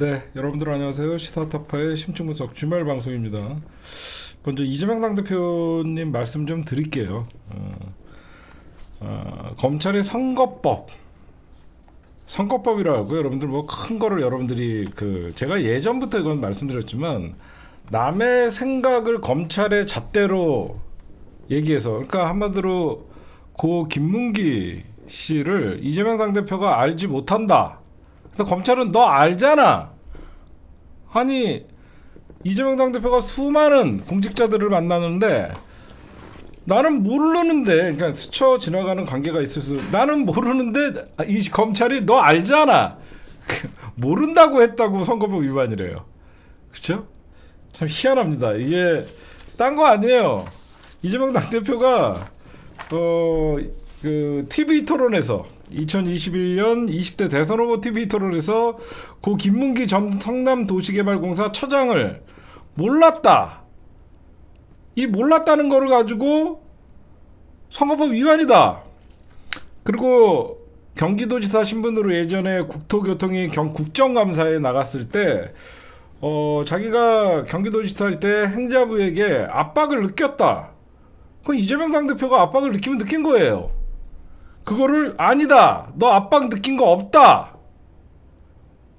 네, 여러분들 안녕하세요. 시사타파의 심층분석 주말 방송입니다. 먼저 이재명 당대표님 말씀 좀 드릴게요. 검찰의 선거법이라고 여러분들 뭐 큰 거를 여러분들이 제가 예전부터 이건 말씀드렸지만 남의 생각을 검찰의 잣대로 얘기해서, 그러니까 한마디로 고 김문기 씨를 이재명 당대표가 알지 못한다. 그래서 검찰은 너 알잖아. 아니, 이재명 당대표가 수많은 공직자들을 만나는데 나는 모르는데, 그러니까 스쳐 지나가는 관계가 있을 수, 나는 모르는데 이 검찰이 너 알잖아. 모른다고 했다고 선거법 위반이래요. 그쵸? 참 희한합니다. 이게 딴 거 아니에요. 이재명 당대표가 TV 토론에서 2021년 20대 대선 후보 TV 토론에서 고 김문기 전 성남도시개발공사 처장을 몰랐다. 이 몰랐다는 거를 가지고 선거법 위반이다. 그리고 경기도지사 신분으로 예전에 국토교통위 국정감사에 나갔을 때 자기가 경기도지사일 때 행자부에게 압박을 느꼈다. 그건 이재명 당대표가 압박을 느끼면 느낀 거예요. 그거를 아니다. 너 압박 느낀 거 없다.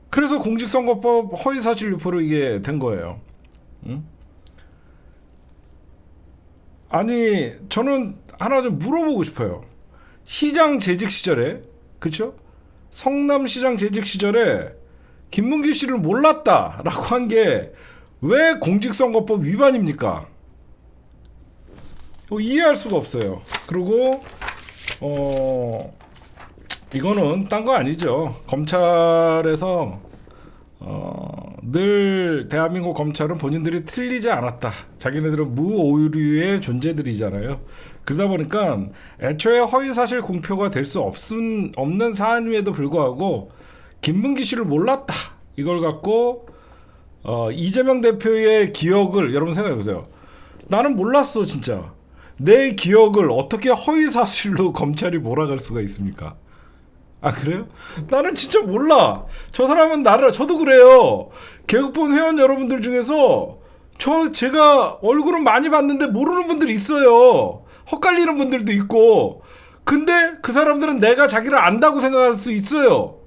그래서 공직선거법 허위사실 유포로 이게 된 거예요. 응? 아니, 저는 하나 좀 물어보고 싶어요. 시장 재직 시절에, 그쵸? 성남시장 재직 시절에 김문기 씨를 몰랐다라고 한 게 왜 공직선거법 위반입니까? 이해할 수가 없어요. 그리고 이거는 딴 거 아니죠. 검찰에서 늘 대한민국 검찰은 본인들이 틀리지 않았다. 자기네들은 무오류의 존재들이잖아요. 그러다 보니까 애초에 허위사실 공표가 될 수 없는 사안임에도 불구하고 김문기 씨를 몰랐다. 이걸 갖고 이재명 대표의 기억을 여러분 생각해보세요. 나는 몰랐어 진짜. 내 기억을 어떻게 허위사실로 검찰이 몰아갈 수가 있습니까? 아, 그래요? 나는 진짜 몰라. 저 사람은 저도 그래요. 개국본 회원 여러분들 중에서 제가 얼굴은 많이 봤는데 모르는 분들이 있어요. 헛갈리는 분들도 있고. 근데 그 사람들은 내가 자기를 안다고 생각할 수 있어요.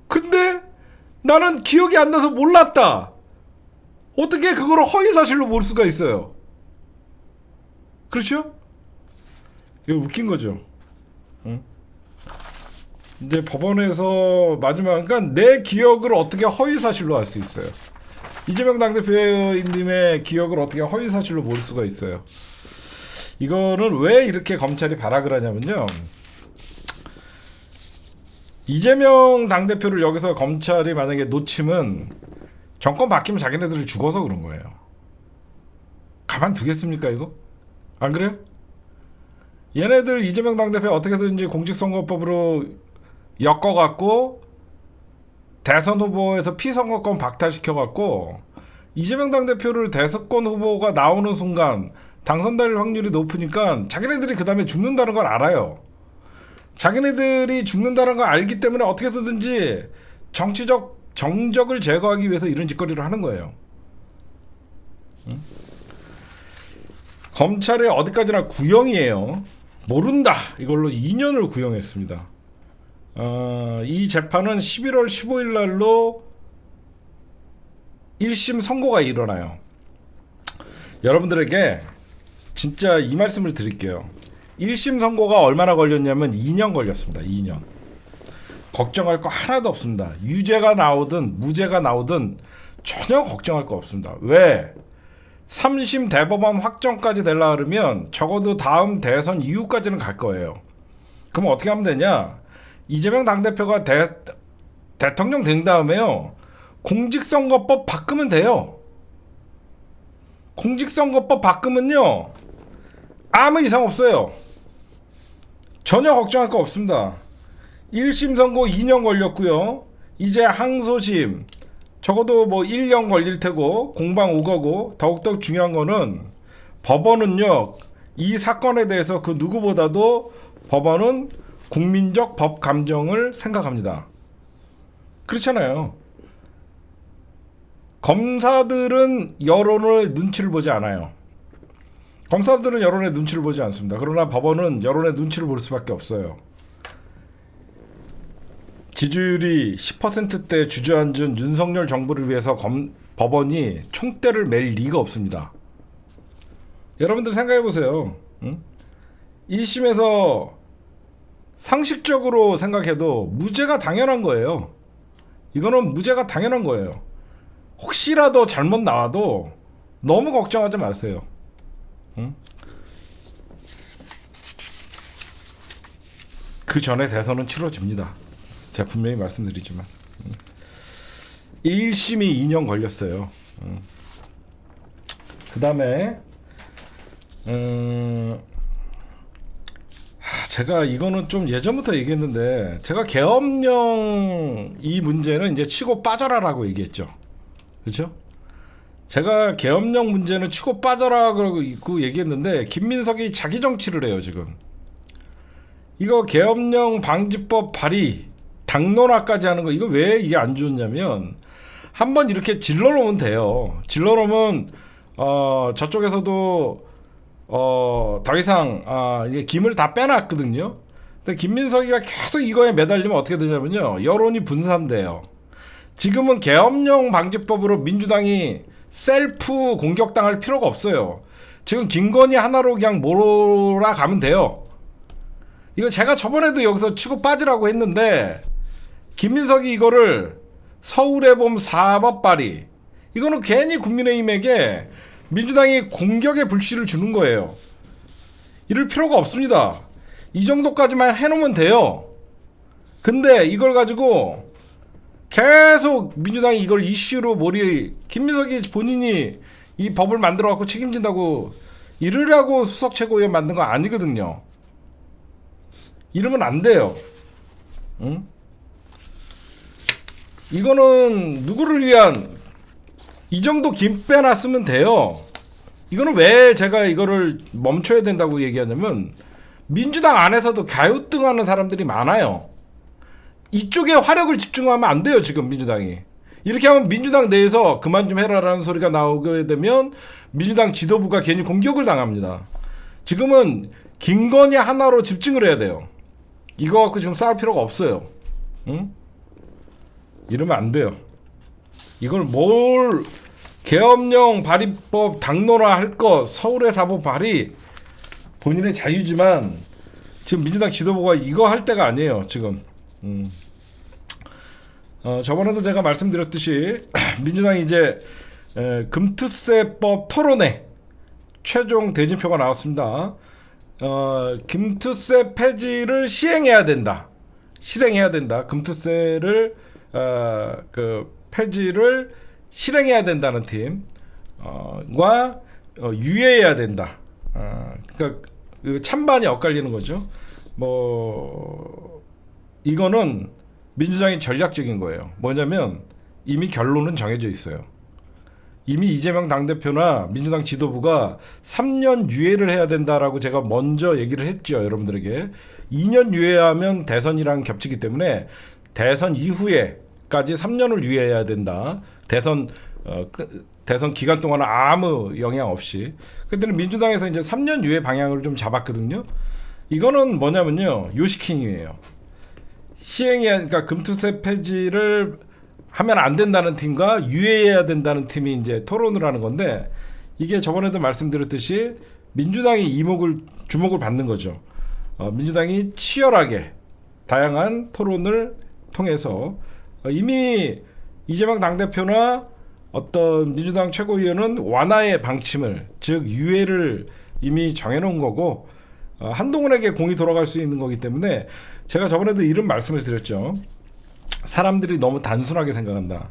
근데 나는 기억이 안 나서 몰랐다. 어떻게 그걸 허위사실로 볼 수가 있어요? 그렇죠? 이거 웃긴 거죠. 응? 이제 법원에서 마지막, 그러니까 내 기억을 어떻게 허위사실로 할 수 있어요? 이재명 당대표님의 기억을 어떻게 허위사실로 볼 수가 있어요? 이거는 왜 이렇게 검찰이 발악을 하냐면요. 이재명 당대표를 여기서 검찰이 만약에 놓치면 정권 바뀌면 자기네들이 죽어서 그런 거예요. 가만두겠습니까 이거? 안 그래요? 얘네들 이재명 당대표 어떻게든지 공직선거법으로 엮어갖고 대선 후보에서 피선거권 박탈시켜갖고 이재명 당대표를 대선권 후보가 나오는 순간 당선될 확률이 높으니까 자기네들이 그 다음에 죽는다는 걸 알아요. 자기네들이 죽는다는 걸 알기 때문에 어떻게든지 정치적 정적을 제거하기 위해서 이런 짓거리를 하는 거예요. 응? 검찰이 어디까지나 구형이에요. 모른다. 이걸로 2년을 구형했습니다. 이 재판은 11월 15일 날로 1심 선고가 일어나요. 여러분들에게 진짜 이 말씀을 드릴게요. 1심 선고가 얼마나 걸렸냐면 2년 걸렸습니다. 2년. 걱정할 거 하나도 없습니다. 유죄가 나오든 무죄가 나오든 전혀 걱정할 거 없습니다. 왜? 3심 대법원 확정까지 되려 그러면 적어도 다음 대선 이후까지는 갈 거예요. 그럼 어떻게 하면 되냐? 이재명 당대표가 대통령 된 다음에요. 공직선거법 바꾸면 돼요. 공직선거법 바꾸면요. 아무 이상 없어요. 전혀 걱정할 거 없습니다. 1심 선고 2년 걸렸고요. 이제 항소심 적어도 뭐 1년 걸릴 테고 공방 오가고, 더욱더 중요한 거는 법원은요, 이 사건에 대해서 그 누구보다도 법원은 국민적 법 감정을 생각합니다. 그렇잖아요. 검사들은 여론의 눈치를 보지 않아요. 검사들은 여론의 눈치를 보지 않습니다. 그러나 법원은 여론의 눈치를 볼 수밖에 없어요. 지지율이 10%대 주저앉은 윤석열 정부를 위해서 법원이 총대를 맬 리가 없습니다. 여러분들 생각해보세요. 응? 1심에서 상식적으로 생각해도 무죄가 당연한 거예요. 이거는 무죄가 당연한 거예요. 혹시라도 잘못 나와도 너무 걱정하지 마세요. 응? 그 전에 대선은 치러집니다. 제가 분명히 말씀드리지만 1심이 2년 걸렸어요. 그 다음에 제가 이거는 좀 예전부터 얘기했는데, 제가 계엄령 이 문제는 이제 치고 빠져라라고 얘기했죠. 그렇죠? 제가 계엄령 문제는 치고 빠져라고 얘기했는데 김민석이 자기 정치를 해요 지금. 이거 계엄령 방지법 발의 당론화까지 하는 거, 이거 왜 이게 안 좋냐면, 한번 이렇게 질러놓으면 돼요. 질러놓으면 저쪽에서도 더 이상 이게 김을 다 빼놨거든요. 근데 김민석이가 계속 이거에 매달리면 어떻게 되냐면요, 여론이 분산돼요. 지금은 계엄령 방지법으로 민주당이 셀프 공격당할 필요가 없어요. 지금 김건희 하나로 그냥 몰아가면 돼요. 이거 제가 저번에도 여기서 치고 빠지라고 했는데, 김민석이 이거를 서울해봄 사법 발의, 이거는 괜히 국민의힘에게 민주당이 공격의 불씨를 주는 거예요. 이럴 필요가 없습니다. 이 정도까지만 해놓으면 돼요. 근데 이걸 가지고 계속 민주당이 이걸 이슈로 김민석이 본인이 이 법을 만들어 갖고 책임진다고 이러려고 수석 최고위원 만든 거 아니거든요. 이러면 안 돼요. 응? 이거는 누구를 위한, 이 정도 김 빼놨으면 돼요. 이거는 왜 제가 이거를 멈춰야 된다고 얘기하냐면, 민주당 안에서도 갸우뚱하는 사람들이 많아요. 이쪽에 화력을 집중하면 안 돼요 지금 민주당이. 이렇게 하면 민주당 내에서 그만 좀 해라라는 소리가 나오게 되면 민주당 지도부가 괜히 공격을 당합니다. 지금은 김건희 하나로 집중을 해야 돼요. 이거 갖고 지금 싸울 필요가 없어요. 응? 이러면 안 돼요. 이걸 뭘 계엄령 발의법 당론화 할 거, 서울의 사법 발의, 본인의 자유지만 지금 민주당 지도부가 이거 할 때가 아니에요 지금. 저번에도 제가 말씀드렸듯이 민주당이 이제 금투세법 토론회 최종 대진표가 나왔습니다. 금투세 폐지를 실행해야 된다. 금투세를 폐지를 실행해야 된다는 팀과 유예해야 된다. 그러니까 찬반이 엇갈리는 거죠. 이거는 민주당이 전략적인 거예요. 뭐냐면 이미 결론은 정해져 있어요. 이미 이재명 당대표나 민주당 지도부가 3년 유예를 해야 된다라고 제가 먼저 얘기를 했죠. 여러분들에게 2년 유예하면 대선이랑 겹치기 때문에 대선 이후에까지 3년을 유예해야 된다. 대선 기간 동안은 아무 영향 없이. 그때는 민주당에서 이제 3년 유예 방향을 좀 잡았거든요. 이거는 뭐냐면요, 요시킹이에요. 그러니까 금투세 폐지를 하면 안 된다는 팀과 유예해야 된다는 팀이 이제 토론을 하는 건데, 이게 저번에도 말씀드렸듯이 민주당이 주목을 받는 거죠. 민주당이 치열하게 다양한 토론을 통해서 이미 이재명 당대표나 어떤 민주당 최고위원은 완화의 방침을, 즉 유예를 이미 정해놓은 거고, 한동훈에게 공이 돌아갈 수 있는 거기 때문에 제가 저번에도 이런 말씀을 드렸죠. 사람들이 너무 단순하게 생각한다.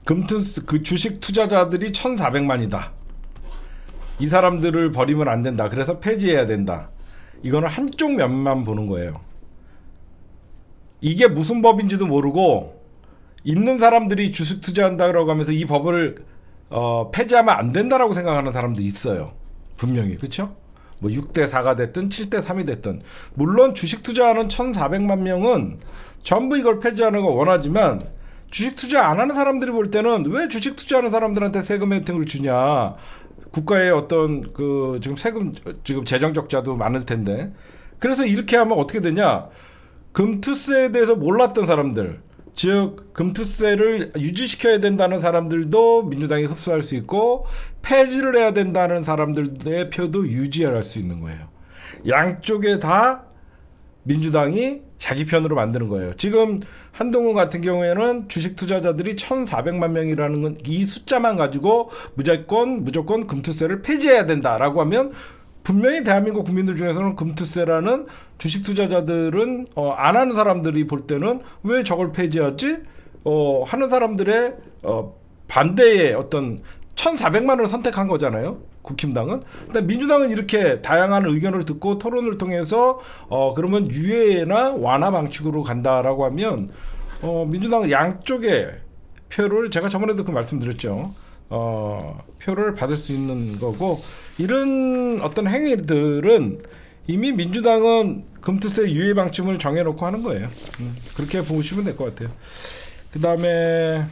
그 주식 투자자들이 1,400만이다. 이 사람들을 버리면 안 된다. 그래서 폐지해야 된다. 이거는 한쪽 면만 보는 거예요. 이게 무슨 법인지도 모르고 있는 사람들이 주식 투자한다고 하면서 이 법을 폐지하면 안 된다라고 생각하는 사람도 있어요. 분명히. 그렇죠? 6대4가 됐든 7대3이 됐든, 물론 주식 투자하는 1,400만 명은 전부 이걸 폐지하는 거 원하지만 주식 투자 안 하는 사람들이 볼 때는 왜 주식 투자하는 사람들한테 세금 혜택을 주냐. 국가의 어떤 그 지금 세금 지금 재정 적자도 많을 텐데. 그래서 이렇게 하면 어떻게 되냐? 금투세에 대해서 몰랐던 사람들, 즉 금투세를 유지시켜야 된다는 사람들도 민주당이 흡수할 수 있고 폐지를 해야 된다는 사람들의 표도 유지할 수 있는 거예요. 양쪽에 다 민주당이 자기 편으로 만드는 거예요. 지금 한동훈 같은 경우에는 주식 투자자들이 1,400만 명이라는 이 숫자만 가지고 무조건 금투세를 폐지해야 된다라고 하면 분명히 대한민국 국민들 중에서는 금투세라는 주식 투자자들은 안 하는 사람들이 볼 때는 왜 저걸 폐지하지? 하는 사람들의 반대의 어떤 1,400만 원을 선택한 거잖아요. 국힘당은. 근데 민주당은 이렇게 다양한 의견을 듣고 토론을 통해서 그러면 유예나 완화 방식으로 간다라고 하면 민주당은 양쪽의 표를 제가 저번에도 그 말씀드렸죠. 표를 받을 수 있는 거고 이런 어떤 행위들은 이미 민주당은 금투세 유예 방침을 정해놓고 하는 거예요. 그렇게 보시면 될 것 같아요. 그 다음에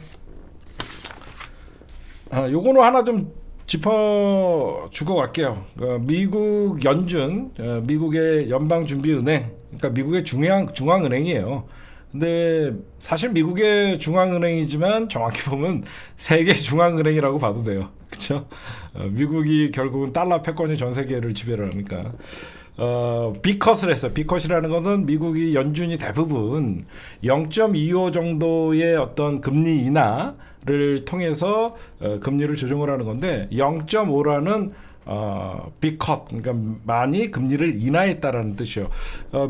요거는 하나 좀 짚어주고 갈게요. 미국 연준, 미국의 연방준비은행, 그러니까 미국의 중앙은행이에요. 근데 사실 미국의 중앙은행이지만 정확히 보면 세계 중앙은행이라고 봐도 돼요. 그렇죠? 미국이 결국은 달러 패권이 전 세계를 지배를 하니까. B컷을 했어요. B컷이라는 것은 미국이 연준이 대부분 0.25 정도의 어떤 금리 인하를 통해서 금리를 조정을 하는 건데 0.5라는 B컷, 그러니까 많이 금리를 인하했다라는 뜻이요.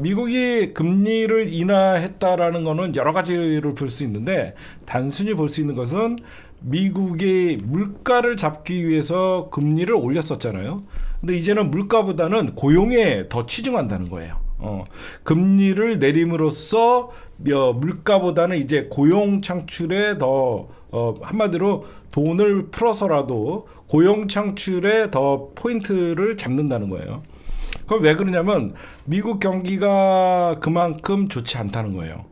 미국이 금리를 인하했다라는 거는 여러 가지를 볼 수 있는데 단순히 볼 수 있는 것은 미국의 물가를 잡기 위해서 금리를 올렸었잖아요. 근데 이제는 물가보다는 고용에 더 치중한다는 거예요. 금리를 내림으로써 물가보다는 이제 고용 창출에 더 한마디로 돈을 풀어서라도 고용 창출에 더 포인트를 잡는다는 거예요. 그럼 왜 그러냐면 미국 경기가 그만큼 좋지 않다는 거예요.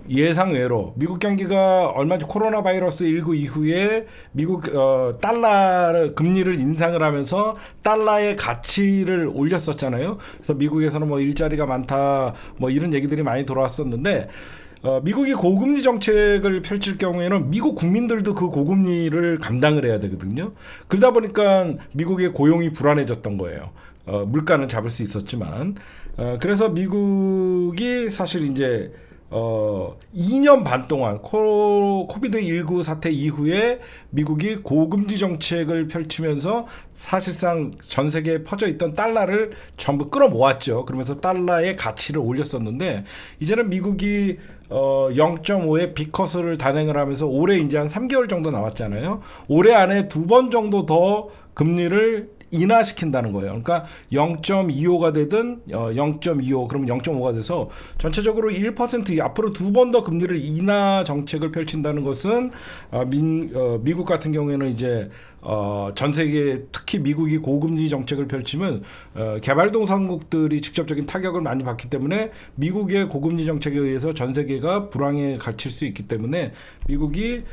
예상외로 미국 경기가 얼마 전 코로나 바이러스 19 이후에 미국 달러 금리를 인상을 하면서 달러의 가치를 올렸었잖아요. 그래서 미국에서는 뭐 일자리가 많다 뭐 이런 얘기들이 많이 돌아왔었는데 미국이 고금리 정책을 펼칠 경우에는 미국 국민들도 그 고금리를 감당을 해야 되거든요. 그러다 보니까 미국의 고용이 불안해졌던 거예요. 물가는 잡을 수 있었지만 그래서 미국이 사실 이제 2년 반 동안 코비드19 사태 이후에 미국이 고금리 정책을 펼치면서 사실상 전 세계에 퍼져 있던 달러를 전부 끌어모았죠. 그러면서 달러의 가치를 올렸었는데 이제는 미국이 0.5의 B컷을 단행을 하면서 올해 이제 한 3개월 정도 남았잖아요. 올해 안에 2번 정도 더 금리를 인하시킨다는 거예요. 그러니까 0.25가 되든 0.25 그러면 0.5가 돼서 전체적으로 1% 앞으로 2번 더 금리를 인하 정책을 펼친다는 것은 미국 같은 경우에는 이제 전 세계 특히 미국이 고금리 정책을 펼치면 개발도상국들이 직접적인 타격을 많이 받기 때문에 미국의 고금리 정책에 의해서 전 세계가 불황에 갇힐 수 있기 때문에 미국이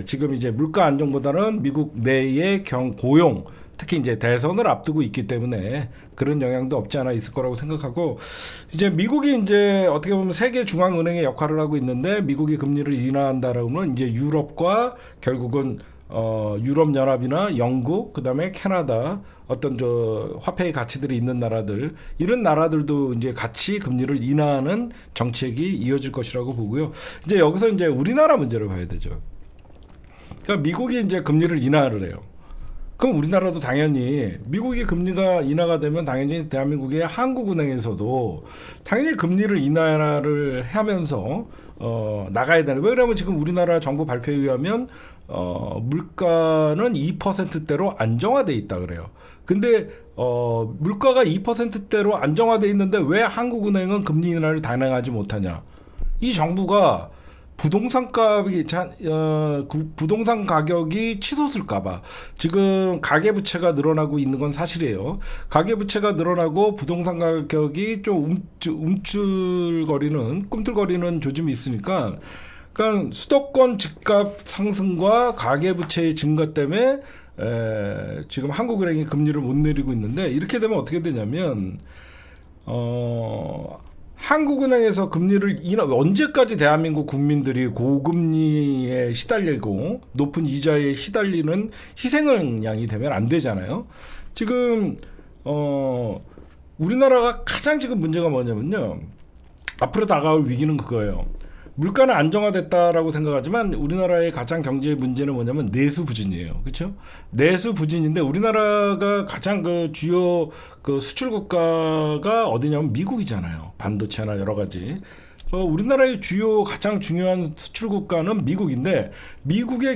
지금 이제 물가 안정보다는 미국 내의 고용 특히 이제 대선을 앞두고 있기 때문에 그런 영향도 없지 않아 있을 거라고 생각하고 이제 미국이 이제 어떻게 보면 세계 중앙은행의 역할을 하고 있는데 미국이 금리를 인하한다라고 하면 이제 유럽과 결국은 유럽 연합이나 영국 그다음에 캐나다 어떤 화폐의 가치들이 있는 나라들 이런 나라들도 이제 같이 금리를 인하하는 정책이 이어질 것이라고 보고요. 이제 여기서 이제 우리나라 문제를 봐야 되죠. 그러니까 미국이 이제 금리를 인하를 해요. 그럼 우리나라도 당연히 미국이 금리가 인하가 되면 당연히 대한민국의 한국은행에서도 당연히 금리를 인하를 하면서 나가야 되는. 왜냐하면 지금 우리나라 정부 발표에 의하면 물가는 2%대로 안정화돼 있다 그래요. 근데 물가가 2%대로 안정화돼 있는데 왜 한국은행은 금리 인하를 단행하지 못하냐? 이 정부가 부동산 가격이 치솟을까봐 지금 가계부채가 늘어나고 있는 건 사실이에요. 가계부채가 늘어나고 부동산 가격이 좀 꿈틀거리는 조짐이 있으니까 그러니까 수도권 집값 상승과 가계부채의 증가 때문에 지금 한국은행이 금리를 못 내리고 있는데, 이렇게 되면 어떻게 되냐면 한국은행에서 금리를 언제까지 대한민국 국민들이 고금리에 시달리고 높은 이자에 시달리는 희생양이 되면 안 되잖아요. 지금 우리나라가 가장 지금 문제가 뭐냐면요, 앞으로 다가올 위기는 그거예요. 물가는 안정화됐다라고 생각하지만 우리나라의 가장 경제의 문제는 뭐냐면 내수 부진이에요. 그렇죠? 내수 부진인데, 우리나라가 가장 그 주요 그 수출 국가가 어디냐면 미국이잖아요. 반도체나 여러 가지. 우리나라의 주요 가장 중요한 수출 국가는 미국인데, 미국의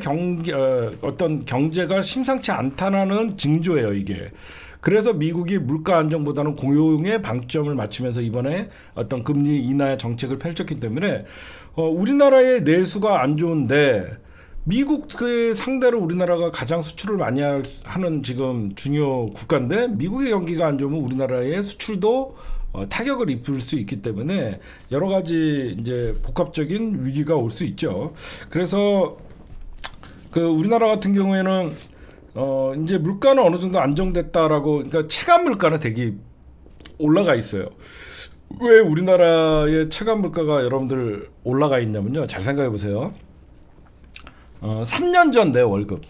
어떤 경제가 심상치 않다는 징조예요, 이게. 그래서 미국이 물가 안정보다는 고용에 방점을 맞추면서 이번에 어떤 금리 인하 정책을 펼쳤기 때문에 우리나라의 내수가 안 좋은데, 미국의 상대로 우리나라가 가장 수출을 많이 하는 지금 중요 국가인데, 미국의 경기가 안 좋으면 우리나라의 수출도 타격을 입을 수 있기 때문에 여러 가지 이제 복합적인 위기가 올 수 있죠. 그래서 그 우리나라 같은 경우에는 이제 물가는 어느 정도 안정됐다라고, 그러니까 체감 물가는 되게 올라가 있어요. 왜 우리나라의 체감 물가가 여러분들 올라가 있냐면요, 잘 생각해 보세요. 3년 전 내 월급,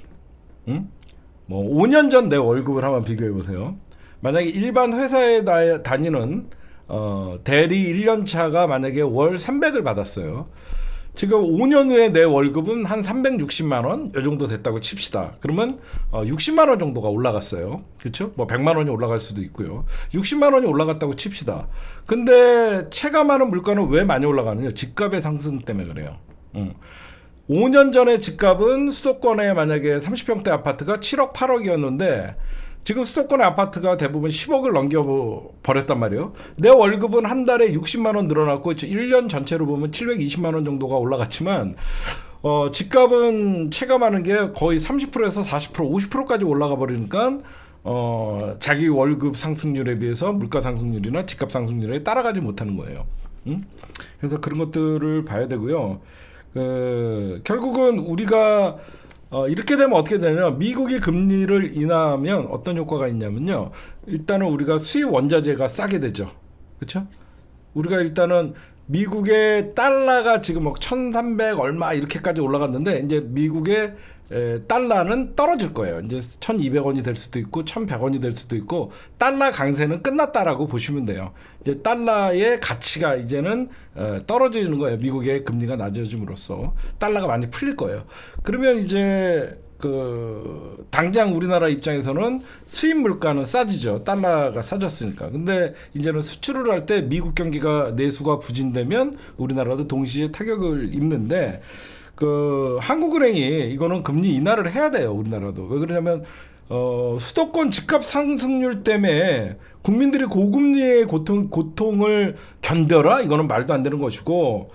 뭐 5년 전 내 월급을 한번 비교해 보세요. 만약에 일반 회사에 다니는 대리 1년 차가 만약에 월 300을 받았어요. 지금 5년 후에 내 월급은 한 360만 원 이 정도 됐다고 칩시다. 그러면 60만 원 정도가 올라갔어요. 그렇죠? 뭐 100만 원이 올라갈 수도 있고요. 60만 원이 올라갔다고 칩시다. 근데 체감하는 물가는 왜 많이 올라가느냐? 집값의 상승 때문에 그래요. 5년 전에 집값은 수도권에 만약에 30평대 아파트가 7억 8억이었는데 지금 수도권의 아파트가 대부분 10억을 넘겨버렸단 말이에요. 내 월급은 한 달에 60만 원 늘어났고 1년 전체로 보면 720만 원 정도가 올라갔지만 집값은 체감하는 게 거의 30%에서 40%, 50%까지 올라가 버리니까 자기 월급 상승률에 비해서 물가 상승률이나 집값 상승률에 따라가지 못하는 거예요. 그래서 그런 것들을 봐야 되고요. 결국은 우리가 이렇게 되면 어떻게 되냐면, 미국이 금리를 인하하면 어떤 효과가 있냐면요, 일단은 우리가 수입 원자재가 싸게 되죠. 그렇죠? 우리가 일단은 미국의 달러가 지금 뭐 1,300 얼마 이렇게까지 올라갔는데, 이제 미국의 달러는 떨어질 거예요. 이제 1,200원이 될 수도 있고 1,100원이 될 수도 있고, 달러 강세는 끝났다라고 보시면 돼요. 이제 달러의 가치가 이제는 떨어지는 거예요. 미국의 금리가 낮아짐으로써 달러가 많이 풀릴 거예요. 그러면 이제 당장 우리나라 입장에서는 수입 물가는 싸지죠. 달러가 싸졌으니까. 근데 이제는 수출을 할 때 미국 경기가 내수가 부진되면 우리나라도 동시에 타격을 입는데, 한국은행이 이거는 금리 인하를 해야 돼요. 우리나라도. 왜 그러냐면 수도권 집값 상승률 때문에 국민들이 고금리의 고통을 견뎌라? 이거는 말도 안 되는 것이고,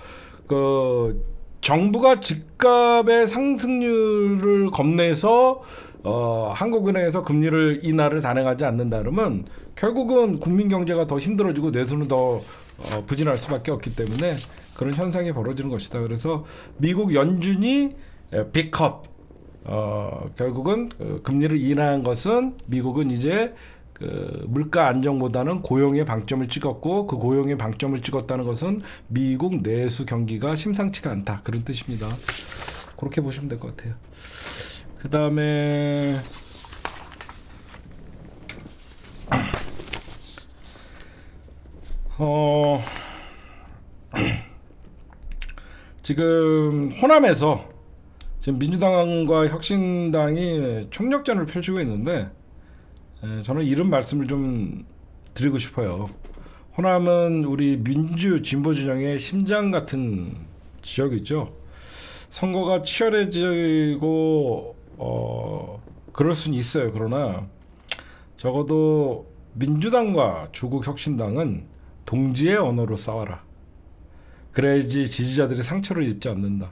정부가 집값의 상승률을 겁내서 한국은행에서 금리를 인하를 단행하지 않는다 그러면 결국은 국민 경제가 더 힘들어지고 내수는 더 부진할 수밖에 없기 때문에 그런 현상이 벌어지는 것이다. 그래서 미국 연준이 빅컷, 결국은 금리를 인하한 것은 미국은 이제 물가 안정보다는 고용에 방점을 찍었고, 그 고용에 방점을 찍었다는 것은 미국 내수 경기가 심상치가 않다, 그런 뜻입니다. 그렇게 보시면 될 것 같아요. 그 다음에 지금 호남에서 지금 민주당과 혁신당이 총력전을 펼치고 있는데, 저는 이런 말씀을 좀 드리고 싶어요. 호남은 우리 민주 진보 진영의 심장 같은 지역이죠. 선거가 치열해지고 그럴 수는 있어요. 그러나 적어도 민주당과 조국 혁신당은 동지의 언어로 싸워라. 그래야지 지지자들이 상처를 입지 않는다.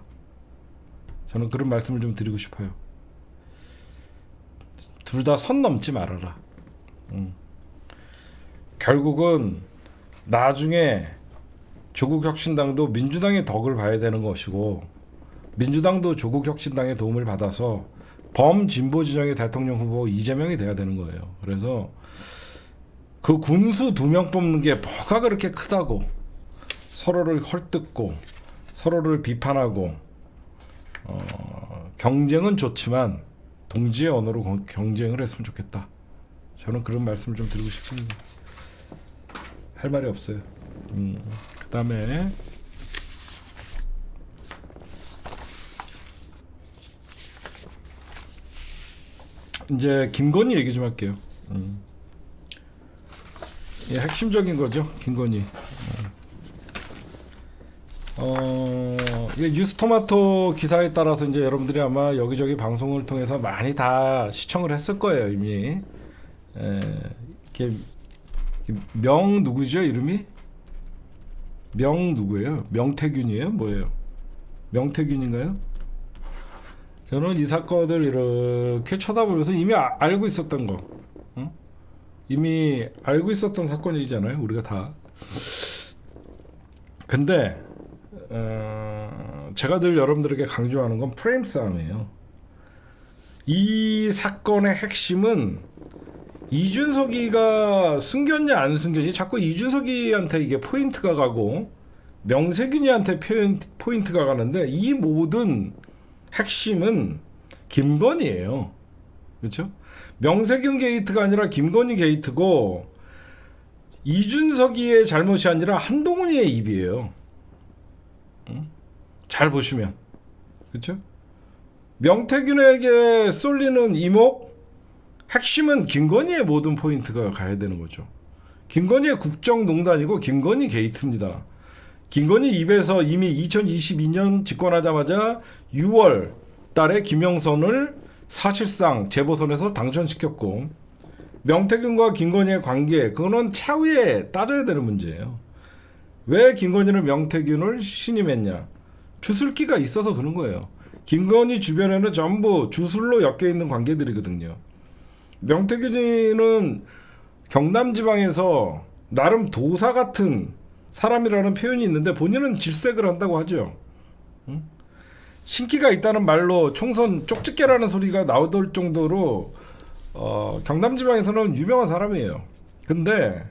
저는 그런 말씀을 좀 드리고 싶어요. 둘 다 선 넘지 말아라. 결국은 나중에 조국 혁신당도 민주당의 덕을 봐야 되는 것이고, 민주당도 조국 혁신당의 도움을 받아서 범진보 진영의 대통령 후보 이재명이 돼야 되는 거예요. 그래서 그 군수 2명 뽑는 게 뭐가 그렇게 크다고 서로를 헐뜯고 서로를 비판하고 경쟁은 좋지만 동지의 언어로 경쟁을 했으면 좋겠다. 저는 그런 말씀을 좀 드리고 싶습니다. 할 말이 없어요. 그 다음에 이제 김건희 얘기 좀 할게요. 예, 핵심적인 거죠, 김건희. 이게 뉴스토마토 기사에 따라서 이제 여러분들이 아마 여기저기 방송을 통해서 많이 다 시청을 했을 거예요, 이미. 이게 명 누구죠, 이름이? 명 누구예요? 명태균이에요? 뭐예요? 명태균인가요? 저는 이 사건을 이렇게 쳐다보면서 이미 알고 있었던 거, 응? 이미 알고 있었던 사건이잖아요, 우리가 다. 근데 제가 늘 여러분들에게 강조하는 건 프레임 싸움이에요. 이 사건의 핵심은 이준석이가 숨겼냐 안 숨겼냐, 자꾸 이준석이한테 이게 포인트가 가고 명세균이한테 포인트가 가는데, 이 모든 핵심은 김건희예요. 그렇죠? 명세균 게이트가 아니라 김건희 게이트고, 이준석이의 잘못이 아니라 한동훈이의 입이에요. 잘 보시면. 그렇죠? 명태균에게 쏠리는 이목, 핵심은 김건희의 모든 포인트가 가야 되는 거죠. 김건희의 국정농단이고 김건희 게이트입니다. 김건희 입에서 이미 2022년 집권하자마자 6월 달에 김영선을 사실상 재보선에서 당선시켰고, 명태균과 김건희의 관계, 그거는 차후에 따져야 되는 문제예요. 왜 김건희는 명태균을 신임했냐? 주술기가 있어서 그런 거예요. 김건희 주변에는 전부 주술로 엮여있는 관계들이거든요. 명태균이는 경남지방에서 나름 도사 같은 사람이라는 표현이 있는데, 본인은 질색을 한다고 하죠. 응? 신기가 있다는 말로 총선 쪽집게라는 소리가 나올 정도로 경남지방에서는 유명한 사람이에요. 근데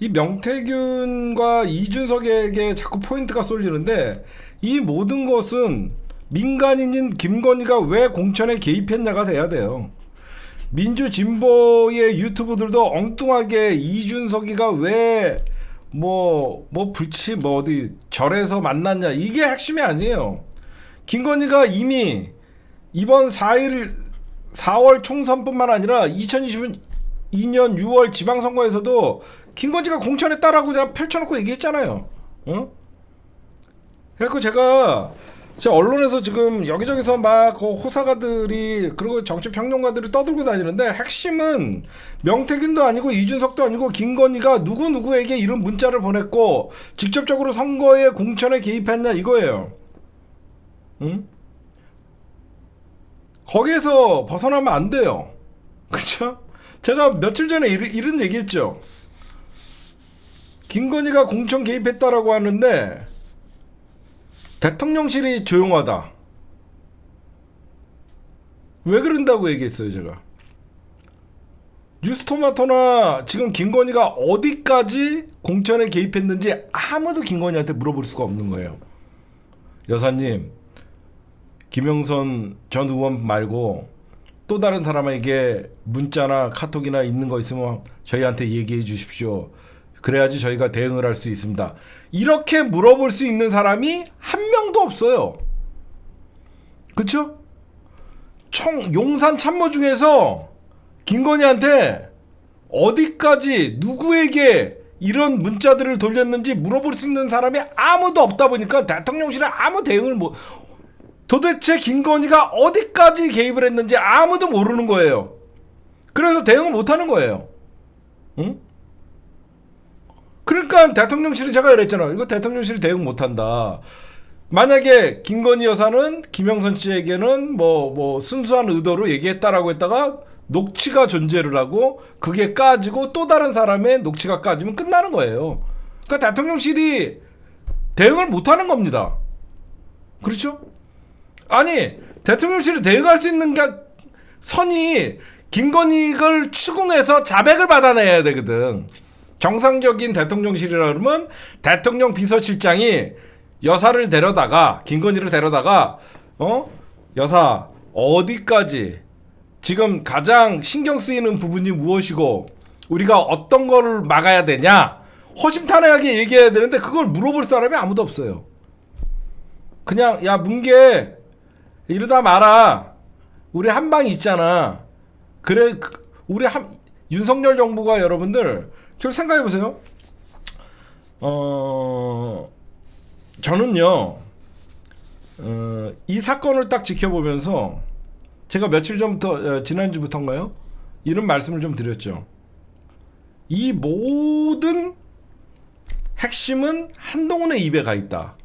이 명태균과 이준석에게 자꾸 포인트가 쏠리는데, 이 모든 것은 민간인인 김건희가 왜 공천에 개입했냐가 돼야 돼요. 민주 진보의 유튜브들도 엉뚱하게 이준석이가 왜 불치 어디 절에서 만났냐, 이게 핵심이 아니에요. 김건희가 이미 이번 4월 총선뿐만 아니라 2022년 6월 지방선거에서도 김건희가 공천했다라고 제가 펼쳐놓고 얘기했잖아요. 어? 그래서 제가 언론에서 지금 여기저기서 막 호사가들이, 그리고 정치평론가들이 떠들고 다니는데, 핵심은 명태균도 아니고 이준석도 아니고 김건희가 누구누구에게 이런 문자를 보냈고 직접적으로 선거에 공천에 개입했냐, 이거예요. 응? 거기에서 벗어나면 안 돼요. 그쵸? 제가 며칠 전에 이런 얘기했죠. 김건희가 공천 개입했다라고 하는데 대통령실이 조용하다. 왜 그런다고 얘기했어요, 제가. 뉴스토마토나 지금 김건희가 어디까지 공천에 개입했는지 아무도 김건희한테 물어볼 수가 없는 거예요. 여사님, 김영선 전 의원 말고 또 다른 사람에게 문자나 카톡이나 있는 거 있으면 저희한테 얘기해 주십시오. 그래야지 저희가 대응을 할 수 있습니다. 이렇게 물어볼 수 있는 사람이 한 명도 없어요. 그쵸? 용산 참모 중에서 김건희한테 어디까지 누구에게 이런 문자들을 돌렸는지 물어볼 수 있는 사람이 아무도 없다 보니까 대통령실에 아무 대응을 도대체 김건희가 어디까지 개입을 했는지 아무도 모르는 거예요. 그래서 대응을 못하는 거예요. 응? 그러니까 대통령실이, 제가 그랬잖아, 이거 대통령실이 대응 못한다. 만약에 김건희 여사는 김영선 씨에게는 순수한 의도로 얘기했다라고 했다가 녹취가 존재를 하고 그게 까지고 또 다른 사람의 녹취가 까지면 끝나는 거예요. 그러니까 대통령실이 대응을 못하는 겁니다. 그렇죠? 아니 대통령실을 대응할 수 있는 게 선이 김건희를 추궁해서 자백을 받아내야 되거든. 정상적인 대통령실이라 그러면 대통령 비서실장이 여사를 데려다가 김건희를 데려다가 여사 어디까지 지금 가장 신경 쓰이는 부분이 무엇이고 우리가 어떤 거를 막아야 되냐 허심탄회하게 얘기해야 되는데 그걸 물어볼 사람이 아무도 없어요. 그냥 야 문계 이러다 말아. 우리 한방 있잖아. 그래 우리 윤석열 정부가 여러분들 결국 생각해보세요. 저는요 이 사건을 딱 지켜보면서 제가 며칠 전부터 지난주부터인가요? 이런 말씀을 좀 드렸죠. 이 모든 핵심은 한동훈의 입에 가 있다.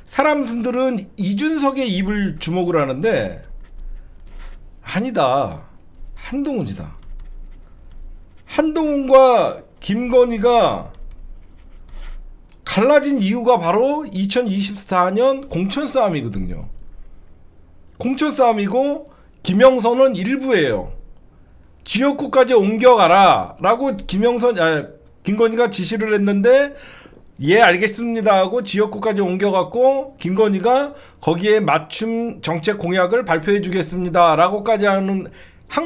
사람들은 이준석의 입을 주목을 하는데 아니다. 한동훈이다. 한동훈과 김건희가 갈라진 이유가 바로 2024년 공천 싸움이거든요. 공천 싸움이고 김영선은 일부예요. 지역구까지 옮겨가라 라고 김건희가 지시를 했는데 예 알겠습니다 하고 지역구까지 옮겨갔고 김건희가 거기에 맞춤 정책 공약을 발표해 주겠습니다 라고까지 한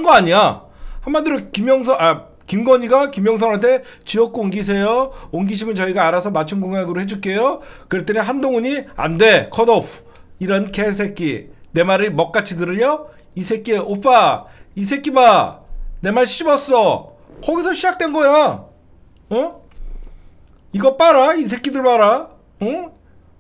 거 아니야. 한마디로 김건희가 김영선한테 지역구 옮기세요. 옮기시면 저희가 알아서 맞춤 공약으로 해줄게요. 그랬더니 한동훈이 안돼 컷오프 이런 개새끼 내 말을 먹같이 들으려? 이 새끼 오빠 이 새끼 봐 내 말 씹었어. 거기서 시작된 거야. 이거 봐라 이 새끼들 봐라.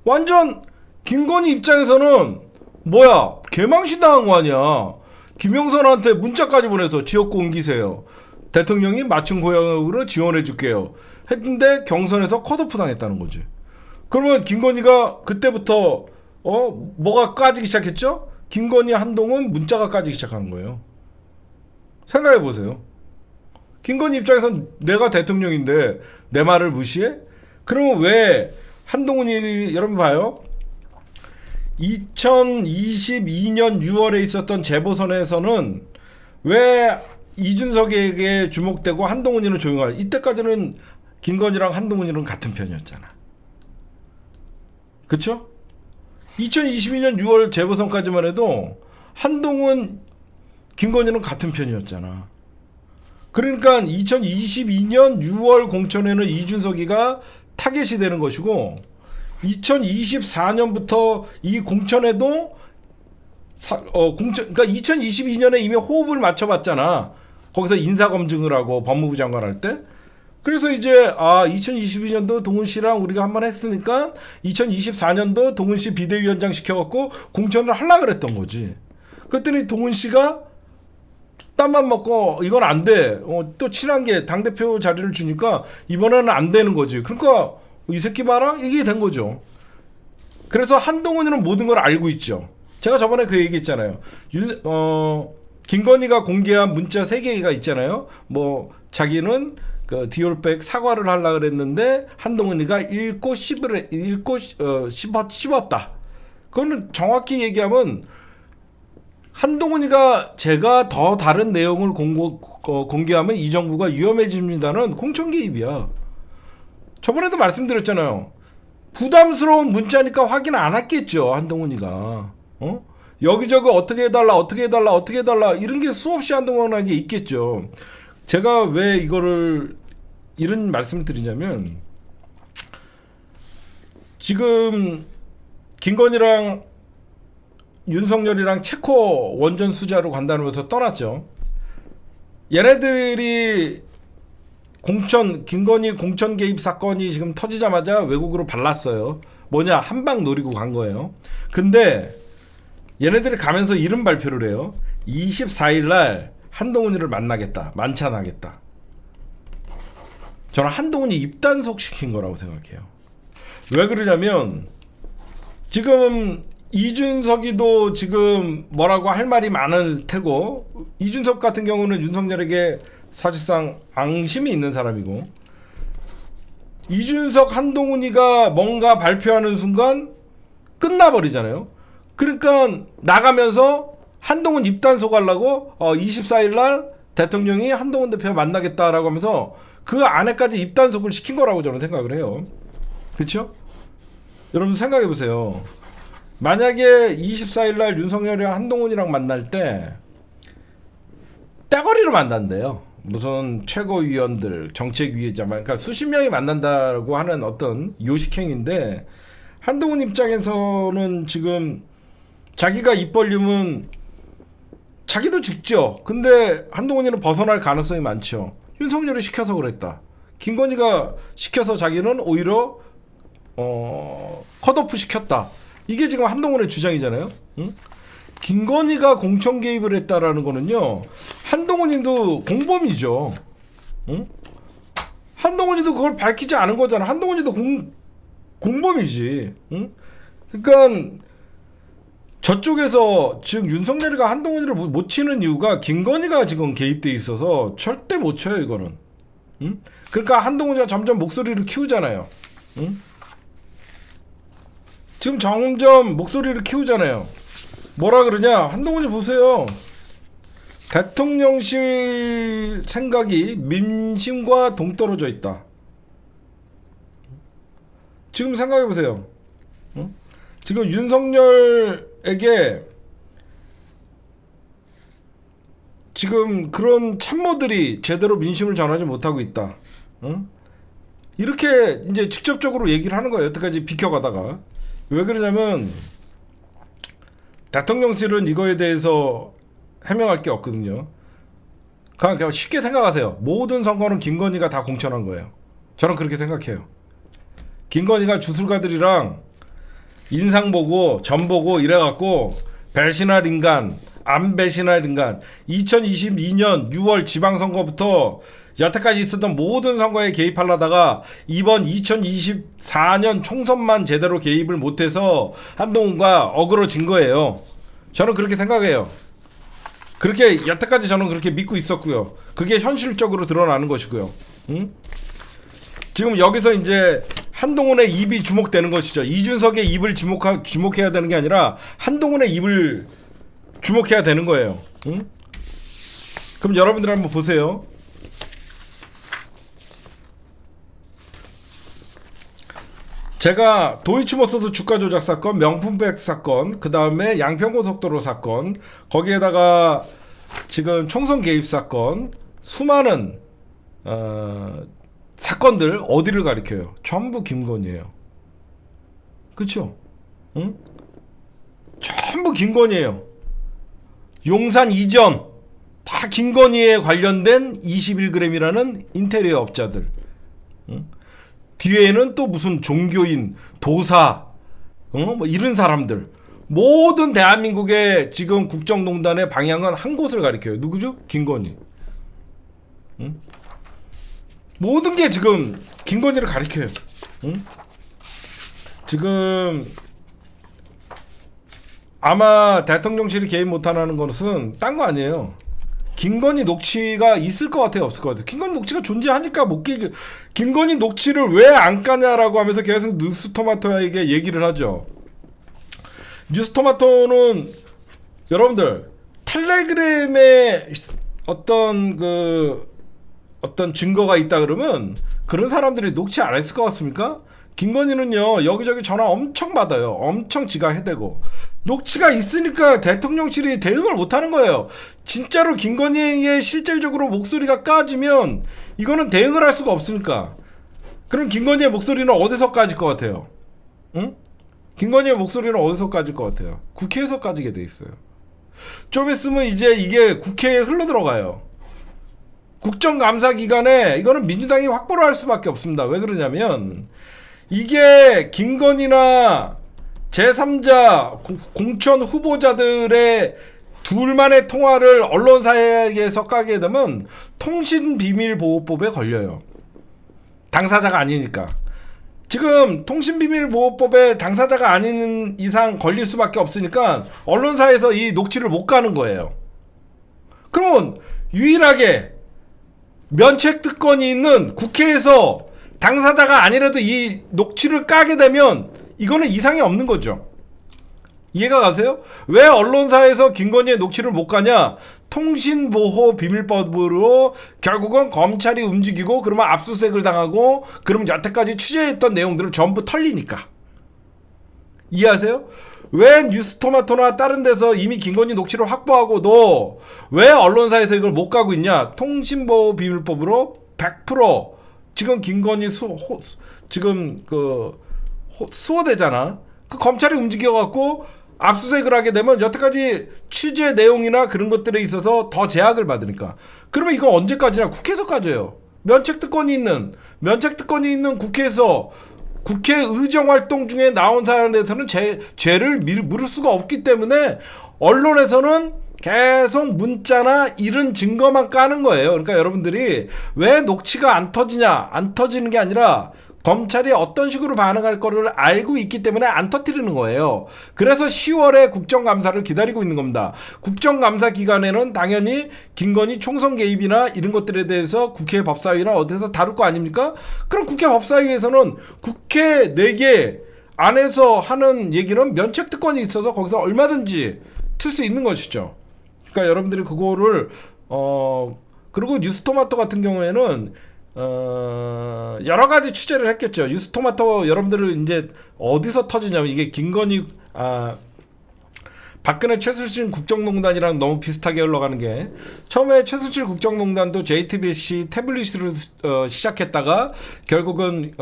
완전 김건희 입장에서는 뭐야 개망신 당한 거 아니야. 김영선한테 문자까지 보내서 지역구 옮기세요. 대통령이 맞춤 공약으로 지원해 줄게요. 했는데 경선에서 컷오프 당했다는 거지. 그러면 김건희가 그때부터 뭐가 까지기 시작했죠? 김건희 한동훈 문자가 까지기 시작하는 거예요. 생각해 보세요. 김건희 입장에선 내가 대통령인데 내 말을 무시해? 그러면 왜 한동훈이 여러분 봐요. 2022년 6월에 있었던 재보선에서는 왜 이준석에게 주목되고 한동훈이는 조용할 이때까지는 김건희랑 한동훈이랑 같은 편이었잖아. 그쵸? 2022년 6월 재보선까지만 해도 한동훈 김건희는 같은 편이었잖아. 그러니까 2022년 6월 공천에는 이준석이가 타겟이 되는 것이고 2024년부터 이 공천에도 그러니까 2022년에 이미 호흡을 맞춰봤잖아. 거기서 인사검증을 하고 법무부 장관 할 때. 그래서 이제 2022년도 동훈 씨랑 우리가 한번 했으니까 2024년도 동훈 씨 비대위원장 시켜갖고 공천을 하려고 그랬던 거지. 그랬더니 동훈 씨가 땀만 먹고 이건 안 돼. 또 친한 게 당대표 자리를 주니까 이번에는 안 되는 거지. 그러니까 이 새끼 봐라 이게 된 거죠. 그래서 한동훈이는 모든 걸 알고 있죠. 제가 저번에 그 얘기 했잖아요. 김건희가 공개한 문자 3개가 있잖아요. 뭐 자기는 그 디올백 사과를 하려고 그랬는데 한동훈이가 읽고 씹었다. 그거는 정확히 얘기하면 한동훈이가 제가 더 다른 내용을 공개하면 이 정부가 위험해집니다는 공천 개입이야. 저번에도 말씀드렸잖아요. 부담스러운 문자니까 확인 안 했겠죠. 한동훈이가. 여기저기 어떻게 해달라 이런 게 수없이 한동훈에게 있겠죠. 제가 왜 이런 말씀을 드리냐면 지금 김건희랑 윤석열이랑 체코 원전 수자로 간다면서 떠났죠. 얘네들이 김건희 공천 개입 사건이 지금 터지자마자 외국으로 발랐어요. 뭐냐 한방 노리고 간 거예요. 근데 얘네들이 가면서 이런 발표를 해요. 24일 날 한동훈이를 만나겠다. 만찬하겠다. 저는 한동훈이 입단속 시킨 거라고 생각해요. 왜 그러냐면 지금 이준석이도 지금 뭐라고 할 말이 많을 테고 이준석 같은 경우는 윤석열에게 사실상 앙심이 있는 사람이고 이준석 한동훈이가 뭔가 발표하는 순간 끝나버리잖아요. 그러니까 나가면서 한동훈 입단소 가려고 24일 날 대통령이 한동훈 대표 만나겠다라고 하면서 그 안에까지 입단속을 시킨 거라고 저는 생각을 해요. 그렇죠? 여러분 생각해 보세요. 만약에 24일 날 윤석열이랑 한동훈이랑 만날 때 떼거리로 만난대요. 무슨 최고위원들, 정책위의자만, 그러니까 수십 명이 만난다고 하는 어떤 요식행인데, 한동훈 입장에서는 지금 자기가 입 벌리면 자기도 죽죠. 근데 한동훈이는 벗어날 가능성이 많죠. 윤석열이 시켜서 그랬다. 김건희가 시켜서 자기는 오히려 컷오프 시켰다. 이게 지금 한동훈의 주장이잖아요. 응? 김건희가 공천 개입을 했다라는 거는요, 한동훈이도 공범이죠. 응? 한동훈이도 그걸 밝히지 않은 거잖아. 한동훈이도 공범이지. 응? 그러니까 저쪽에서 지금 윤석열이가 한동훈이를 못 치는 이유가 김건희가 지금 개입돼 있어서 절대 못 쳐요, 이거는. 응? 그러니까 한동훈이가 점점 목소리를 키우잖아요. 응? 지금 점점 목소리를 키우잖아요. 뭐라 그러냐? 한동훈이 보세요. 대통령실 생각이 민심과 동떨어져 있다. 지금 생각해 보세요. 응? 지금 윤석열에게 지금 그런 참모들이 제대로 민심을 전하지 못하고 있다. 응? 이렇게 이제 직접적으로 얘기를 하는 거예요. 여태까지 비켜가다가. 왜 그러냐면 대통령실은 이거에 대해서 해명할 게 없거든요. 그냥 쉽게 생각하세요. 모든 선거는 김건희가 다 공천한 거예요. 저는 그렇게 생각해요. 김건희가 주술가들이랑 인상 보고 점 보고 이래갖고 배신할 인간, 안 배신할 인간, 2022년 6월 지방선거부터 여태까지 있었던 모든 선거에 개입하려다가 이번 2024년 총선만 제대로 개입을 못해서 한동훈과 어그러진 거예요. 저는 그렇게 생각해요. 그렇게 여태까지 저는 그렇게 믿고 있었고요. 그게 현실적으로 드러나는 것이고요. 응? 지금 여기서 이제 한동훈의 입이 주목되는 것이죠. 이준석의 입을 주목해야 되는 게 아니라 한동훈의 입을 주목해야 되는 거예요. 응? 그럼 여러분들 한번 보세요. 제가 도이치모터스 주가 조작 사건, 명품백 사건, 그 다음에 양평고속도로 사건, 거기에다가 지금 총선 개입 사건, 수많은 사건들 어디를 가리켜요? 전부 김건희예요. 그렇죠? 응? 전부 김건희예요. 용산 이전 다 김건희에 관련된 21g이라는 인테리어 업자들. 응? 뒤에는 또 무슨 종교인, 도사, 뭐 이런 사람들. 모든 대한민국의 지금 국정농단의 방향은 한 곳을 가리켜요. 누구죠? 김건희. 응? 모든 게 지금 김건희를 가리켜요. 응? 지금 아마 대통령실이 개입 못하는 것은 딴 거 아니에요. 김건희 녹취가 있을 것 같아요, 없을 것 같아요? 김건희 녹취가 존재하니까 못 깨게. 김건희 녹취를 왜 안 까냐라고 하면서 계속 뉴스토마토에게 얘기를 하죠. 뉴스토마토는 여러분들 텔레그램에 어떤 증거가 있다 그러면 그런 사람들이 녹취 안 했을 것 같습니까? 김건희는요 여기저기 전화 엄청 받아요. 엄청 지가 해대고 녹취가 있으니까 대통령실이 대응을 못하는 거예요. 진짜로 김건희의 실질적으로 목소리가 까지면 이거는 대응을 할 수가 없으니까. 그럼 김건희의 목소리는 어디서 까질 것 같아요? 응? 김건희의 목소리는 어디서 까질 것 같아요? 국회에서 까지게 돼 있어요. 좀 있으면 이제 이게 국회에 흘러들어가요. 국정감사 기간에 이거는 민주당이 확보를 할 수밖에 없습니다. 왜 그러냐면 이게 김건희나 제3자 공천 후보자들의 둘만의 통화를 언론사에게서 까게 되면 통신비밀보호법에 걸려요. 당사자가 아니니까. 지금 통신비밀보호법에 당사자가 아닌 이상 걸릴 수밖에 없으니까 언론사에서 이 녹취를 못 까는 거예요. 그러면 유일하게 면책특권이 있는 국회에서 당사자가 아니라도 이 녹취를 까게 되면 이거는 이상이 없는 거죠. 이해가 가세요? 왜 언론사에서 김건희의 녹취를 못 가냐? 통신보호비밀법으로 결국은 검찰이 움직이고 그러면 압수수색을 당하고 그러면 여태까지 취재했던 내용들을 전부 털리니까. 이해하세요? 왜 뉴스토마토나 다른 데서 이미 김건희 녹취를 확보하고도 왜 언론사에서 이걸 못 가고 있냐? 통신보호비밀법으로 100% 지금 김건희 지금 수호되잖아. 그 검찰이 움직여갖고 압수수색을 하게 되면 여태까지 취재 내용이나 그런 것들에 있어서 더 제약을 받으니까. 그러면 이거 언제까지나 국회에서까지예요. 면책특권이 있는 국회에서 국회 의정활동 중에 나온 사안에서는 죄를 물을 수가 없기 때문에 언론에서는 계속 문자나 이런 증거만 까는 거예요. 그러니까 여러분들이 왜 녹취가 안 터지는 게 아니라 검찰이 어떤 식으로 반응할 거를 알고 있기 때문에 안 터뜨리는 거예요. 그래서 10월에 국정감사를 기다리고 있는 겁니다. 국정감사 기간에는 당연히 김건희 총선 개입이나 이런 것들에 대해서 국회 법사위나 어디서 다룰 거 아닙니까? 그럼 국회 법사위에서는 국회 4개 안에서 하는 얘기는 면책특권이 있어서 거기서 얼마든지 틀 수 있는 것이죠. 그러니까 여러분들이 그거를 그리고 뉴스토마토 같은 경우에는 여러 가지 취재를 했겠죠. 뉴스토마토 여러분들은 이제 어디서 터지냐면 이게 김건희 박근혜 최순실 국정농단이랑 너무 비슷하게 흘러가는 게 처음에 최순실 국정농단도 JTBC 태블릿으로 시작했다가 결국은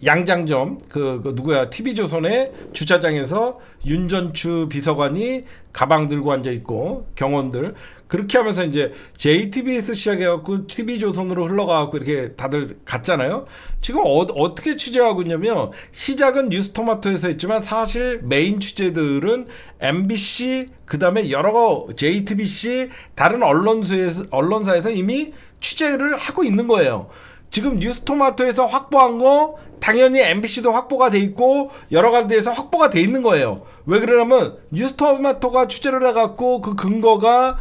양장점 누구야 TV조선의 주차장에서 윤전추 비서관이 가방 들고 앉아 있고 경원들 그렇게 하면서 이제 JTBS 시작해갖고 TV조선으로 흘러가갖고 이렇게 다들 갔잖아요. 지금 어떻게 취재하고 있냐면 시작은 뉴스토마토에서 했지만 사실 메인 취재들은 MBC 그다음에 여러 JTBC 다른 언론사에서 이미 취재를 하고 있는 거예요. 지금 뉴스토마토에서 확보한 거 당연히 MBC도 확보가 돼 있고 여러 가지에서 확보가 돼 있는 거예요. 왜 그러냐면 뉴스토마토가 취재를 해갖고 그 근거가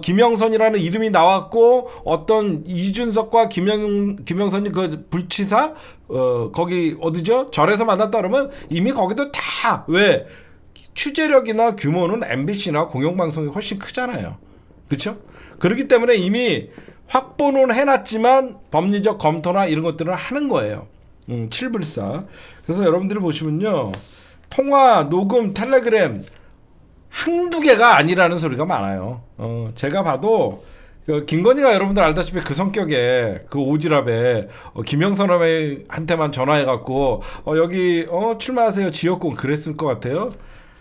김영선이라는 이름이 나왔고 어떤 이준석과 김영선이 그 불치사 거기 어디죠? 절에서 만났다 그러면 이미 거기도 다 왜 취재력이나 규모는 MBC나 공영방송이 훨씬 크잖아요. 그렇죠? 그렇기 때문에 이미 확보는 해놨지만 법리적 검토나 이런 것들을 하는 거예요. 7불사. 그래서 여러분들이 보시면요. 통화, 녹음, 텔레그램 한두 개가 아니라는 소리가 많아요. 제가 봐도 김건희가 여러분들 알다시피 그 성격에 그 오지랖에 김영선한테만 전화해갖고 여기 출마하세요 지역군 그랬을 것 같아요.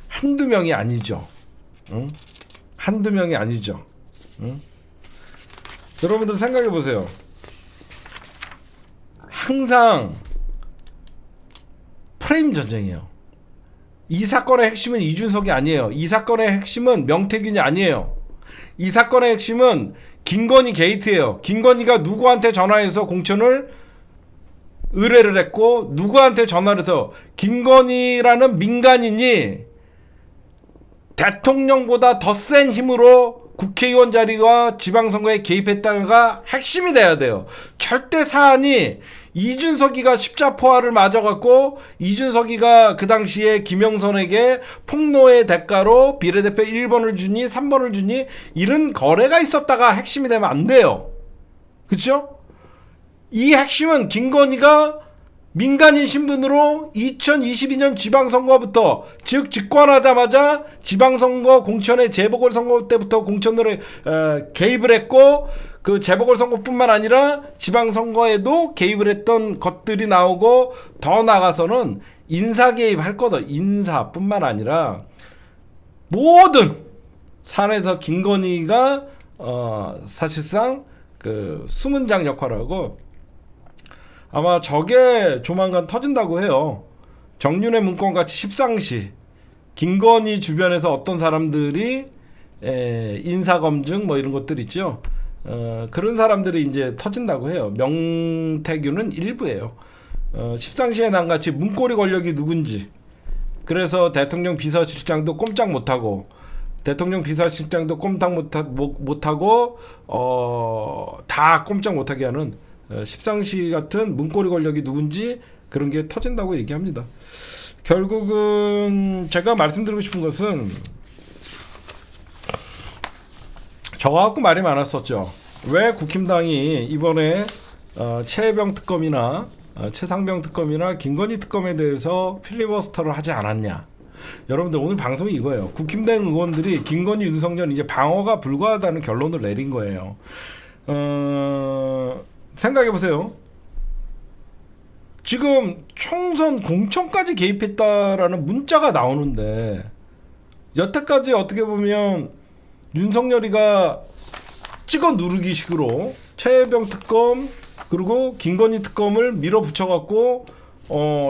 한두 명이 아니죠. 한두 명이 아니죠. 여러분들 생각해 보세요. 항상 프레임 전쟁이에요. 이 사건의 핵심은 이준석이 아니에요. 이 사건의 핵심은 명태균이 아니에요. 이 사건의 핵심은 김건희 게이트예요. 김건희가 누구한테 전화해서 공천을 의뢰를 했고 누구한테 전화를 해서 김건희라는 민간인이 대통령보다 더 센 힘으로 국회의원 자리와 지방선거에 개입했다가 핵심이 돼야 돼요. 절대 사안이 이준석이가 십자포화를 맞아갖고 이준석이가 그 당시에 김영선에게 폭로의 대가로 비례대표 1번을 주니 3번을 주니 이런 거래가 있었다가 핵심이 되면 안 돼요. 그쵸? 이 핵심은 김건희가 민간인 신분으로 2022년 지방선거부터 즉 집권하자마자 지방선거 공천의 재보궐선거 때부터 공천으로 개입을 했고 그 재보궐선거뿐만 아니라 지방선거에도 개입을 했던 것들이 나오고 더 나아가서는 인사 개입할 거다. 인사뿐만 아니라 모든 사안에서 김건희가 사실상 그 수문장 역할을 하고 아마 저게 조만간 터진다고 해요. 정윤회 문건같이 십상시 김건희 주변에서 어떤 사람들이 인사검증 뭐 이런 것들 있죠. 그런 사람들이 이제 터진다고 해요. 명태균은 일부예요. 십상시에 난같이 문고리 권력이 누군지 그래서 대통령 비서실장도 꼼짝 못하고 대통령 비서실장도 꼼짝 못하고 다 꼼짝 못하게 하는 십상시 같은 문고리 권력이 누군지 그런 게 터진다고 얘기합니다. 결국은 제가 말씀드리고 싶은 것은 저거 갖고 말이 많았었죠. 왜 국힘당이 이번에 최혜병 특검이나 최상병 특검이나 김건희 특검에 대해서 필리버스터를 하지 않았냐. 여러분들 오늘 방송이 이거예요. 국힘당 의원들이 김건희 윤석열 이제 방어가 불가하다는 결론을 내린 거예요. 생각해보세요. 지금 총선 공천까지 개입했다라는 문자가 나오는데 여태까지 어떻게 보면 윤석열이가 찍어 누르기식으로 최혜병 특검 그리고 김건희 특검을 밀어붙여갖고